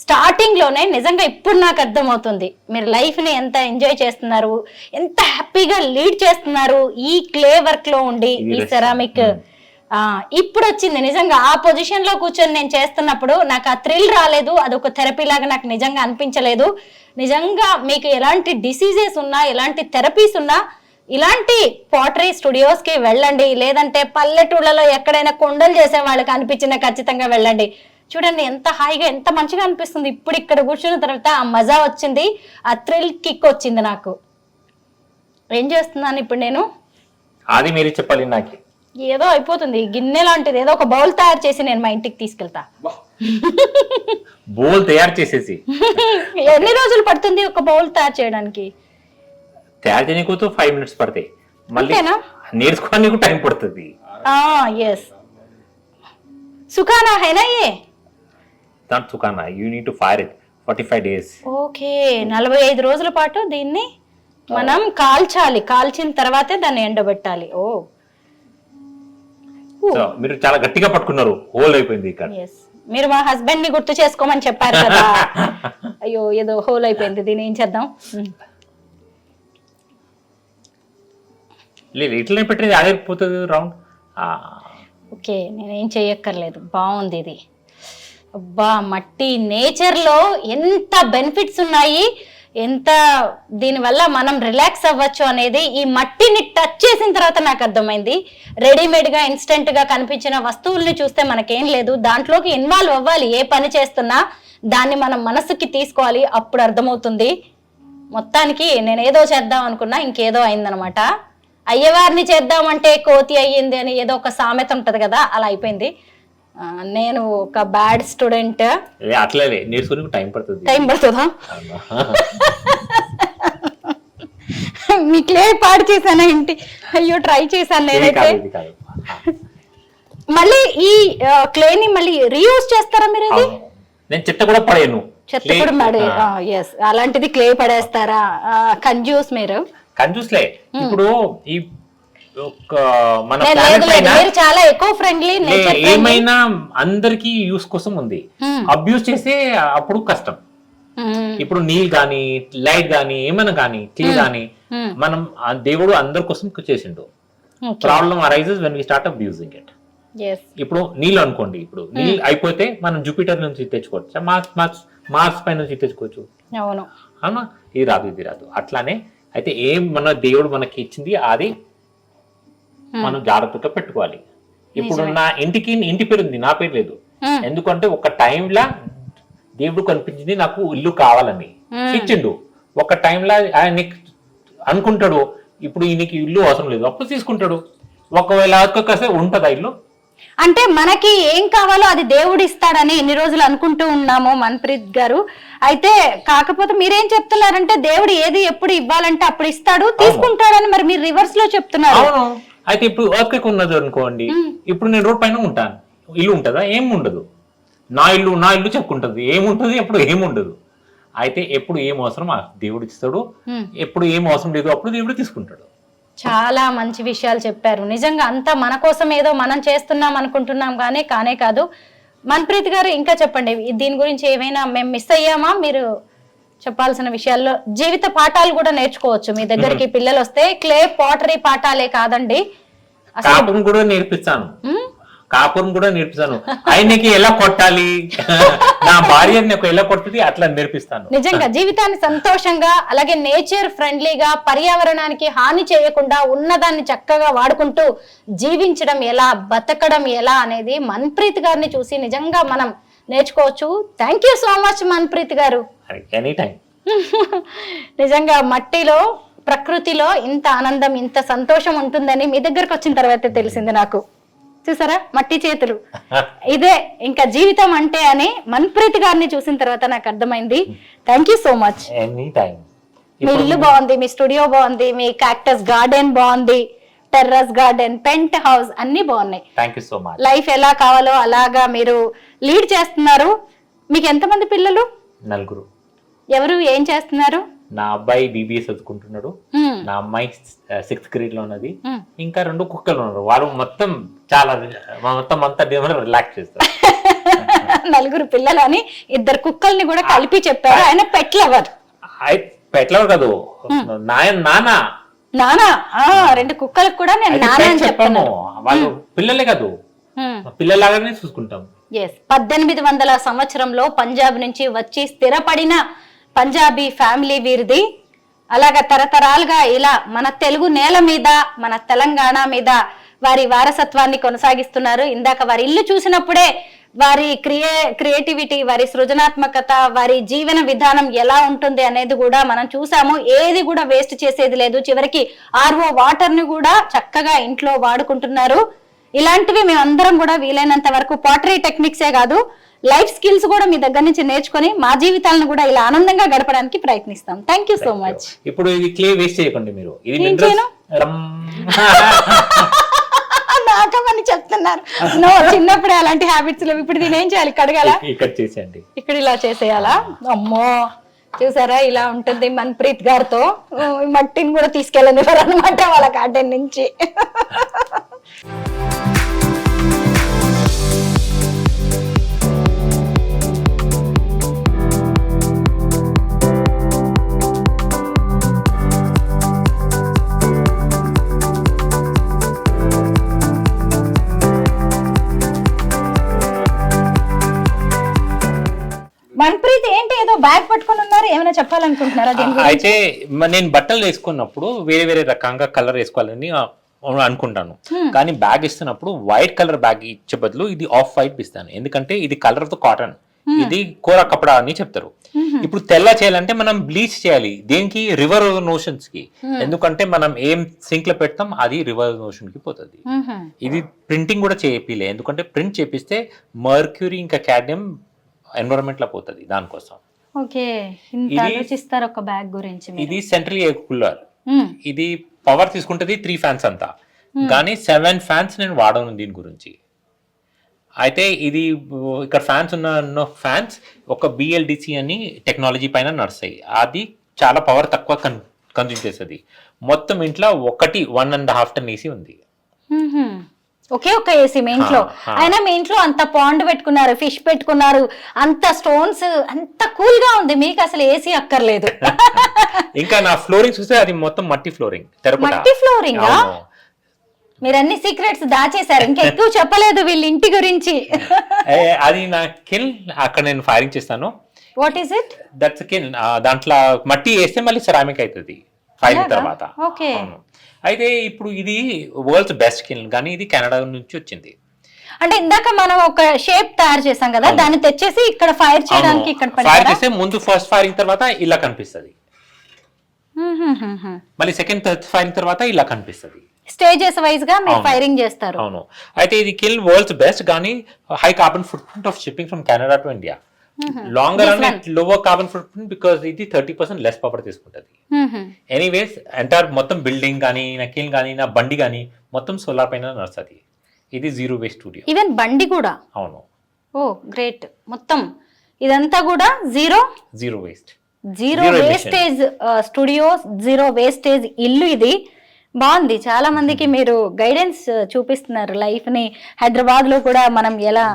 స్టార్టింగ్ లోనే. నిజంగా ఇప్పుడు నాకు అర్థమవుతుంది మీరు లైఫ్ ని ఎంత ఎంజాయ్ చేస్తున్నారు, ఎంత హ్యాపీగా లీడ్ చేస్తున్నారు ఈ క్లే వర్క్ లో ఉండి, ఈ సెరామిక్. ఇప్పుడు వచ్చింది నిజంగా ఆ పొజిషన్ లో కూర్చొని నేను చేస్తున్నప్పుడు నాకు ఆ థ్రిల్ రాలేదు, అదొక థెరపీ లాగా నాకు నిజంగా అనిపించలేదు. నిజంగా మీకు ఎలాంటి డిసీజెస్ ఉన్నా, ఎలాంటి థెరపీస్ ఉన్నా ఇలాంటి పాటరీ స్టూడియోస్ కి వెళ్ళండి. లేదంటే పల్లెటూళ్ళలో ఎక్కడైనా కొండలు చేసే వాళ్ళకి అనిపించిన ఖచ్చితంగా వెళ్ళండి. చూడండి ఎంత హాయిగా ఎంత మంచిగా అనిపిస్తుంది. ఇప్పుడు ఇక్కడ కూర్చున్న తర్వాత ఆ మజా వచ్చింది, ఆ థ్రిల్ కిక్ వచ్చింది నాకు. ఏం చేస్తున్నాను ఇప్పుడు నేను, అది మీరు చెప్పాలి. నాకు ఏదో అయిపోతుంది గిన్నె లాంటిది, ఏదో ఒక బౌల్ తయారు చేసి నేను మా ఇంటికి తీసుకెళ్తా. బౌల్ తయారు చేసేసి ఎన్ని రోజులు పడుతుంది ఒక బౌల్ తయారు చేయడానికి? తయారు చేయడానికి 5 minutes పడతాయి, మళ్ళీ నేర్చుకోవడానికి టైం పడుతుంది. ఎస్ సుఖానా హైనా ఏ దాంట్ సుఖానా, you need to fire it 45 days. Okay 45 రోజుల పాటు దీన్ని మనం కాల్చాలి, కాల్చిన తర్వాతే దాన్ని ఎండబెట్టాలి. ఓ మీరు చాలా గట్టిగా పట్టుకున్నారు, హోల్ అయిపోయింది ఇక్కడ. మీరు మా హస్బెండ్ ని గుర్తు చేసుకోమని చెప్పారు కదా. అయ్యో ఏదో హోల్ అయిపోయింది, దీన్ని ఏం చేద్దాం? లేదు ఇట్లనే పెట్టేది ఆగిపోతుంది రౌండ్. ఓకే నేనేం చెయ్యక్కర్లేదు, బాగుంది ఇది. అబ్బా మట్టి నేచర్లో ఎంత బెనిఫిట్స్ ఉన్నాయి, ఎంత దీనివల్ల మనం రిలాక్స్ అవ్వచ్చు అనేది ఈ మట్టిని టచ్ చేసిన తర్వాత నాకు అర్థమైంది. రెడీమేడ్గా ఇన్స్టెంట్గా కనిపించిన వస్తువుల్ని చూస్తే మనకేం లేదు, దాంట్లోకి ఇన్వాల్వ్ అవ్వాలి. ఏ పని చేస్తున్నా దాన్ని మనం మనసుకి తీసుకోవాలి, అప్పుడు అర్థమవుతుంది. మొత్తానికి నేను ఏదో చేద్దాం అనుకున్నా ఇంకేదో అయిందనమాట. అయ్యవారిని చేద్దామంటే కోతి అయ్యింది అని ఏదో ఒక సామెత ఉంటది కదా, అలా అయిపోయింది. నేను ఒక బ్యాడ్ స్టూడెంట్. అట్లే నేర్చుకుని టైం పడుతుందా? మీ క్లే పాడు చేశానా ఏంటి? అయ్యో ట్రై చేశాను నేనైతే. మళ్ళీ ఈ క్లేని మళ్ళీ రీయూజ్ చేస్తారా మీరు? ఇది నేను చెత్త కూడా పడేయను, చెత్త కూడా పడే. ఎస్ అలాంటిది క్లే పడేస్తారా? కంజ్యూస్ మీరు. కంజ్యూస్లే. ఇప్పుడు ఈ మన చాలా ఎకో ఫ్రెండ్లీ, ఏమైనా అందరికి యూస్ కోసం ఉంది, అబ్యూస్ చేస్తే అప్పుడు కష్టం. ఇప్పుడు నీల్ గాని లైట్ గాని ఏమైనా గాని క్లే గాని మనం దేవుడు అందరి కోసం చేసిండు. Problem arises when we start abusing it. ఇప్పుడు నీళ్ళు అనుకోండి, ఇప్పుడు నీళ్ళు అయిపోతే మనం జూపిటర్ నుంచి తెచ్చుకోవచ్చు, మార్స్ పై నుంచి తెచ్చుకోవచ్చు. అవునా? ఇది రాదు, ఇది రాదు. అట్లానే అయితే ఏం మన దేవుడు మనకి ఇచ్చింది అది మనం జాగ్రత్తగా పెట్టుకోవాలి. ఇప్పుడు నా ఇంటి పేరు ఉంది, నా పేరు లేదు. ఎందుకంటే ఒక టైంలా దేవుడు కనిపించింది నాకు ఇల్లు కావాలని ఇచ్చిండు. ఒక టైంలా ఆయన అనుకుంటాడు ఇప్పుడు ఈయనకి ఇల్లు అవసరం లేదు, అప్పుడు తీసుకుంటాడు. ఒకవేళ ఉంటదా ఇల్లు? అంటే మనకి ఏం కావాలో అది దేవుడు ఇస్తాడని ఎన్ని రోజులు అనుకుంటూ ఉన్నాము మన్ప్రీత్ గారు. అయితే కాకపోతే మీరేం చెప్తున్నారంటే దేవుడు ఏది ఎప్పుడు ఇవ్వాలంటే అప్పుడు ఇస్తాడు, తీసుకుంటాడని. మరి మీరు రివర్స్ లో చెప్తున్నారు. అయితే ఇప్పుడు ఎర్త్క్వేక్ ఉన్నది అనుకోండి, ఇప్పుడు నేను రోడ్ పైన ఉంటాను, ఇల్లు ఉంటుందా? ఏం ఉండదు. నా ఇల్లు చెప్పుకుంటది, ఏముంటది? ఎప్పుడు ఏముండదు. అయితే ఎప్పుడు ఏం అవసరం దేవుడు ఇస్తాడు, ఎప్పుడు ఏం అవసరం లేదు అప్పుడు దేవుడు తీసుకుంటాడు. చాలా మంచి విషయాలు చెప్పారు. నిజంగా అంతా మన కోసం ఏదో మనం చేస్తున్నాం అనుకుంటున్నాం కానీ కానే కాదు. మన్ప్రీత్ గారు ఇంకా చెప్పండి, దీని గురించి ఏమైనా మేము మిస్ అయ్యామా? మీరు చెప్పాల్సిన విషయాల్లో జీవిత పాఠాలు కూడా నేర్చుకోవచ్చు. మీ దగ్గరికి పిల్లలు వస్తే క్లే పాటరీ పాఠాలే కాదండి, కాపురం కూడా నేర్పిస్తాను. ఆయనకి ఎలా కొట్టాలి, నా భార్యని ఎలా కొడుతుంది అట్లా నేర్పిస్తాను. నిజంగా జీవితాన్ని సంతోషంగా, అలాగే నేచర్ ఫ్రెండ్లీగా, పర్యావరణానికి హాని చేయకుండా ఉన్నదాన్ని చక్కగా వాడుకుంటూ జీవించడం ఎలా, బతకడం ఎలా అనేది మన్ప్రీత్ గారిని చూసి నిజంగా మనం నేర్చుకోవచ్చు. Thank you so much Manpreet గారు. Any time. నిజంగా మట్టిలో ప్రకృతిలో ఇంత ఆనందం, ఇంత సంతోషం ఉంటుందని మీ దగ్గరకు వచ్చిన తర్వాత తెలిసింది నాకు. చూసారా మట్టి చేతులు, ఇదే ఇంకా జీవితం అంటే అని మన్ప్రీత్ గారిని చూసిన తర్వాత నాకు అర్థమైంది. Thank you so much. Any time. మీ ఇల్లు బాగుంది, మీ స్టూడియో బాగుంది, మీ క్యాక్టస్ గార్డెన్ బాగుంది, టెర్రస్ గార్డెన్, పెంట్ హౌస్ అన్ని బాగున్నాయి. Thank you so much. Life ఎలా కావాలో అలాగా మీరు లీడ్ చేస్తున్నారు. మీకు ఎంతమంది పిల్లలు? 4. ఎవరు ఏం చేస్తున్నారు? నా అబ్బాయి BBA చదువుకుంటున్నాడు, నా అమ్మాయి 6th grade లో ఉన్నది, ఇంకా 2 కుక్కలు ఉన్నారు. వాళ్ళు మొత్తం అంతా రిలాక్స్ చేస్తారు. 4 పిల్లలు అని 2 కుక్కల్ని కూడా కలిపి చెప్పారు. ఆయన పెట్ లవర్. పెట్లవర్ కాదు, నానా 2 కుక్కలకు కూడా నేను నాన్న అని చెప్పాను. వాళ్ళు పిల్లలే కాదు, పిల్లలాగానే చూసుకుంటాం. 1800 సంవత్సరంలో పంజాబ్ నుంచి వచ్చి స్థిరపడిన పంజాబీ ఫ్యామిలీ వీరిది. అలాగా తరతరాలుగా ఇలా మన తెలుగు నేల మీద, మన తెలంగాణ మీద వారి వారసత్వాన్ని కొనసాగిస్తున్నారు. ఇందాక వారి ఇల్లు చూసినప్పుడే వారి క్రియేటివిటీ, వారి సృజనాత్మకత, వారి జీవన విధానం ఎలా ఉంటుంది అనేది కూడా మనం చూసాము. ఏది కూడా వేస్ట్ చేసేది లేదు. చివరికి RO వాటర్ ని కూడా చక్కగా ఇంట్లో వాడుకుంటున్నారు. ఇలాంటివి మేమందరం కూడా వీలైనంత వరకు పాటరీ టెక్నిక్సే కాదు, లైఫ్ స్కిల్స్ కూడా మీ దగ్గర నుంచి నేర్చుకొని మా జీవితాలను కూడా ఇలా ఆనందంగా గడపడానికి ప్రయత్నిస్తాం. Thank you so much. ఇప్పుడు ఇది క్లే వేస్ట్ చేయకండి మీరు. నాకమని చెప్తున్నారు. నో, చిన్నప్పుడే అలాంటి హ్యాబిట్స్ లేవు. ఇప్పుడు దీని ఏం చేయాలి? కడగాల? ఇక్కడ చేసేయండి. ఇక్కడ ఇలా చేసేయాలా? అమ్మో, చూసారా ఇలా ఉంటుంది. మన్ప్రీత్ గారితో మట్టిని కూడా తీసుకెళ్ళనివ్వరు అనమాట వాళ్ళ గార్డెన్ నుంచి. మన్ప్రీత్ ఏంటి ఏదో బ్యాగ్ పట్టుకొని ఉన్నారు, ఏమైనా చెప్పాలనుకుంటున్నారా? అయితే నేను బట్టలు వేసుకున్నప్పుడు వేరే రకంగా కలర్ వేసుకోవాలని అనుకుంటాను, కానీ బ్యాగ్ ఇస్తున్నప్పుడు వైట్ కలర్ బ్యాగ్ ఇచ్చే బదులు ఇది ఆఫ్ వైట్ ఇస్తాను. ఎందుకంటే ఇది కలర్ తో కాటన్, ఇది కోరా కపడా అని చెప్తారు. ఇప్పుడు తెల్ల చేయాలంటే మనం బ్లీచ్ చేయాలి. దేనికి? రివర్ నోషన్స్ కి. ఎందుకంటే మనం ఏం సింక్ లో పెడతాం అది రివర్ నోషన్ కి పోతుంది. ఇది ప్రింటింగ్ కూడా చేపిలే, ఎందుకంటే ప్రింట్ చేపిస్తే మర్క్యూరీ ఇంకా క్యాడ్మియం ఎన్విరాన్మెంట్ లో పోతుంది. దానికోసం ఆలోచిస్తారు ఒక బ్యాగ్ గురించి. ఇది సెంట్రల్ ఎయిర్ కూలర్. ఇది పవర్ తీసుకుంటది 3 ఫ్యాన్స్ అంతా, కానీ 7 ఫ్యాన్స్ నేను వాడను దీని గురించి. అయితే ఇది ఇక్కడ ఫ్యాన్స్ ఉన్న ఫ్యాన్స్ ఒక BLDC అని టెక్నాలజీ పైన నడుస్తాయి. అది చాలా పవర్ తక్కువ కన్జ్యూమ్ చేస్తుంది. మొత్తం ఇంట్లో 1.5 టన్ AC ఉంది. ఒకే ఒక ఏసీ మీ ఇంట్లో. అయినా మీ ఇంట్లో అంత పాండ్ పెట్టుకున్నారు, ఫిష్ పెట్టుకున్నారు, అంత స్టోన్స్, అంత కూల్ గా ఉంది. మీకు అసలు ఏసీ అక్కర్లేదు. ఇంకా నా ఫ్లోరింగ్ చూస్తే అది మొత్తం మట్టి ఫ్లోరింగ్. మట్టి ఫ్లోరింగ్. మీరు అన్ని సీక్రెట్స్ దాచేశారు, ఇంకా ఎక్కువ చెప్పలేదు వీళ్ళ ఇంటి గురించి. అది నా కిల్, అక్కడ నేను ఫైరింగ్ చేస్తాను. What is it? That's kill. దాంట్లో మట్టి వేస్తే మళ్ళీ సెరామిక్ అవుతుంది ఫైరింగ్ తర్వాత. ఓకే. అయితే ఇప్పుడు ఇది వరల్డ్స్ బెస్ట్ కిల్, కానీ ఇది కెనడా నుంచి వచ్చింది. అంటే ఇందాక మనం ఒక షేప్ తయారు చేసాం కదా, దాన్ని తెచ్చేసి ఇక్కడ ఫైర్ చేయడానికి ఇక్కడ ఫైర్ చేస్తే ముందు ఫస్ట్ ఫైరింగ్ తర్వాత ఇలా కనిపిస్తుంది, మళ్ళీ సెకండ్ థర్డ్ ఫైరింగ్ తర్వాత ఇలా కనిపిస్తుంది. స్టేజెస్ వైజ్ గా మీరు ఫైరింగ్ చేస్తారు. అవును. అయితే ఇది కిల్ వరల్డ్స్ బెస్ట్, కానీ high carbon foot print of shipping from Canada to India. Longer and lower carbon foot print because ఇది 30% లెస్ పవర్ తీసుకుంటది. ఎనీవేస్ ఎంటైర్ మొత్తం బిల్డింగ్ కానీ నా కిల్ కానీ నా బండి కానీ మొత్తం సోలార్ పైన నడుస్తుంది. ఇది జీరో వేస్ట్ స్టూడియో. ఈవెన్ బండి కూడా? అవును. ఓ గ్రేట్. మొత్తం ఇదంతా కూడా zero wastage studio, zero wastage ఇల్లు. ఇది బాగుంది. చాలా మందికి మీరు గైడెన్స్ చూపిస్తున్నారు లైఫ్ ని. హైదరాబాద్ లో కూడా మనం ఎలా.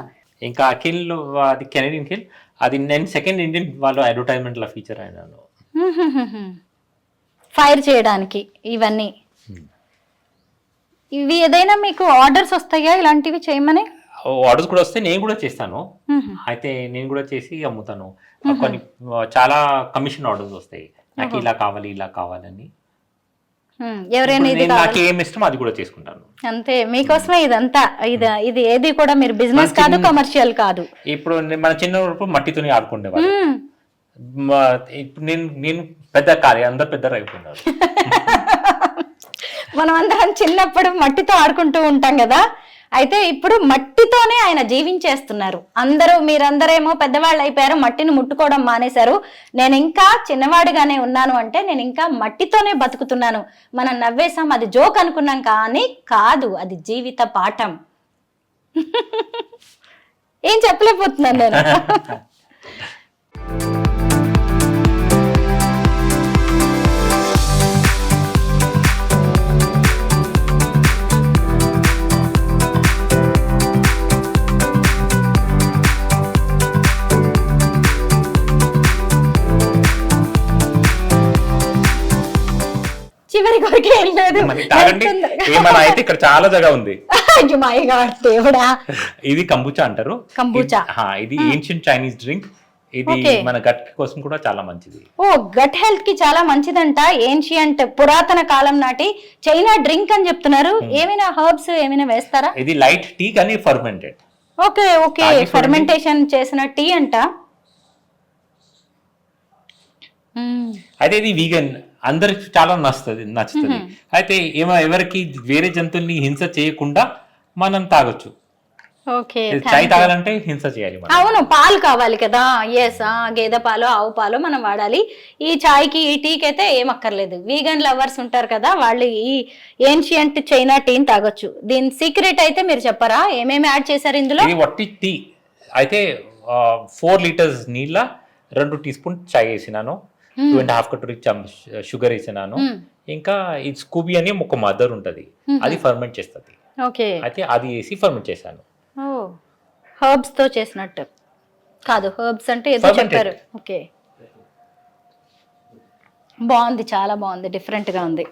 ఇంకా కిల్ అది కెనడియన్ కిల్, అది నేను సెకండ్ ఇండియన్ వాళ్ళు అడ్వర్టైజ్మెంట్ లో ఫీచర్ అయినాను ఫైర్ చేయడానికి. ఇవన్నీ ఇవి ఏదైనా మీకు ఆర్డర్స్ వస్తాయా ఇలాంటివి చేయమని? ఆర్డర్స్ కూడా వస్తే నేను కూడా చేస్తాను. అయితే నేను కూడా చేసి అమ్ముతాను. కొన్ని చాలా కమిషన్ ఆర్డర్స్ వస్తాయి, నాకు ఇలా కావాలి ఇలా కావాలని. ఎవరైనా నాకు ఏం ఇష్టం అది కూడా చేసుకుంటాను. అంతే, మీకోసమే ఇదంతా. ఇది ఏది కూడా మీరు బిజినెస్ కాదు, కమర్షియల్ కాదు. ఇప్పుడు మన చిన్నప్పుడు మట్టితోనే ఆడుకునేవాళ్ళు. ఇప్పుడు నేను పెద్ద కాదు, అందరు పెద్ద అయిపోయినారు. మనం అందరం చిన్నప్పుడు మట్టితో ఆడుకుంటూ ఉంటాం కదా, అయితే ఇప్పుడు మట్టితోనే ఆయన జీవించేస్తున్నారు. మీరందరేమో పెద్దవాళ్ళు అయిపోయారు, మట్టిని ముట్టుకోవడం మానేశారు. నేను ఇంకా చిన్నవాడిగానే ఉన్నాను అంటే నేను ఇంకా మట్టితోనే బతుకుతున్నాను. మనం నవ్వేశాం, అది జోక్ అనుకున్నాం, కానీ కాదు, అది జీవిత పాఠం. ఏం చెప్పలేకపోతున్నాను నేను. చివరి కొరికి ఏం లేదు. తాగండి. ఏమన్నా అయితే ఇక్కడ చాలా జగ ఉంది. దేవుడా, ఇది కంబుచా అంటారు. కంబుచా ఇది ఏన్షియంట్ చైనీస్ డ్రింక్. ఇది మన గట్ కోసం కూడా చాలా మంచిది. ఓ, గట్ హెల్త్ కి చాలా మంచిదంట. ఏన్షియంట్ పురాతన కాలం నాటి చైనా డ్రింక్ అని చెప్తున్నారు. ఏమైనా హర్బ్స్ ఏమైనా వేస్తారా? ఇది లైట్ టీ కానీ ఫర్మెంటెడ్. ఓకే ఓకే, ఫర్మెంటేషన్ చేసిన టీ అంట. అయితే ఇది వీగన్, అందరికి చాలా నచ్చుతుంది. అయితే ఎవరికి వేరే జంతువుల్ని హింస చేయకుండా మనం తాగొచ్చు. ఓకే, చాయ్ తాగాలంటే హింస చేయాలి. అవును, పాలు కావాలి కదా. ఎస్, గేదె పాలు, ఆవు పాలు మనం వాడాలి. ఈ చాయ్కి ఈ టీకి అయితే ఏమక్కర్లేదు. వీగన్ లవర్స్ ఉంటారు కదా, వాళ్ళు ఈ ఏన్షియంట్ చైనా టీని తాగొచ్చు. దీని సీక్రెట్ అయితే మీరు చెప్పరా, ఏమేమి యాడ్ చేశారు ఇందులో? ఇది వట్టి టీ. అయితే 4 లీటర్స్ నీళ్ళ 2 టీ స్పూన్ చాయ్ వేసినాను, 2.5 కటోరీ షుగర్ వేసినాను. ఇంకా ఈ స్కూబీ అని ఒక మదర్ ఉంటది, అది ఫర్మెంట్ చేస్తుంది. ఓకే, అయితే అది వేసి ఫర్మెంట్ చేశాను. హర్బ్స్ తో చేసినట్టు కాదు, హర్బ్స్ అంటే ఏదో చెప్పారు. ఓకే, బాగుంది, చాలా బాగుంది, డిఫరెంట్ గా ఉంది.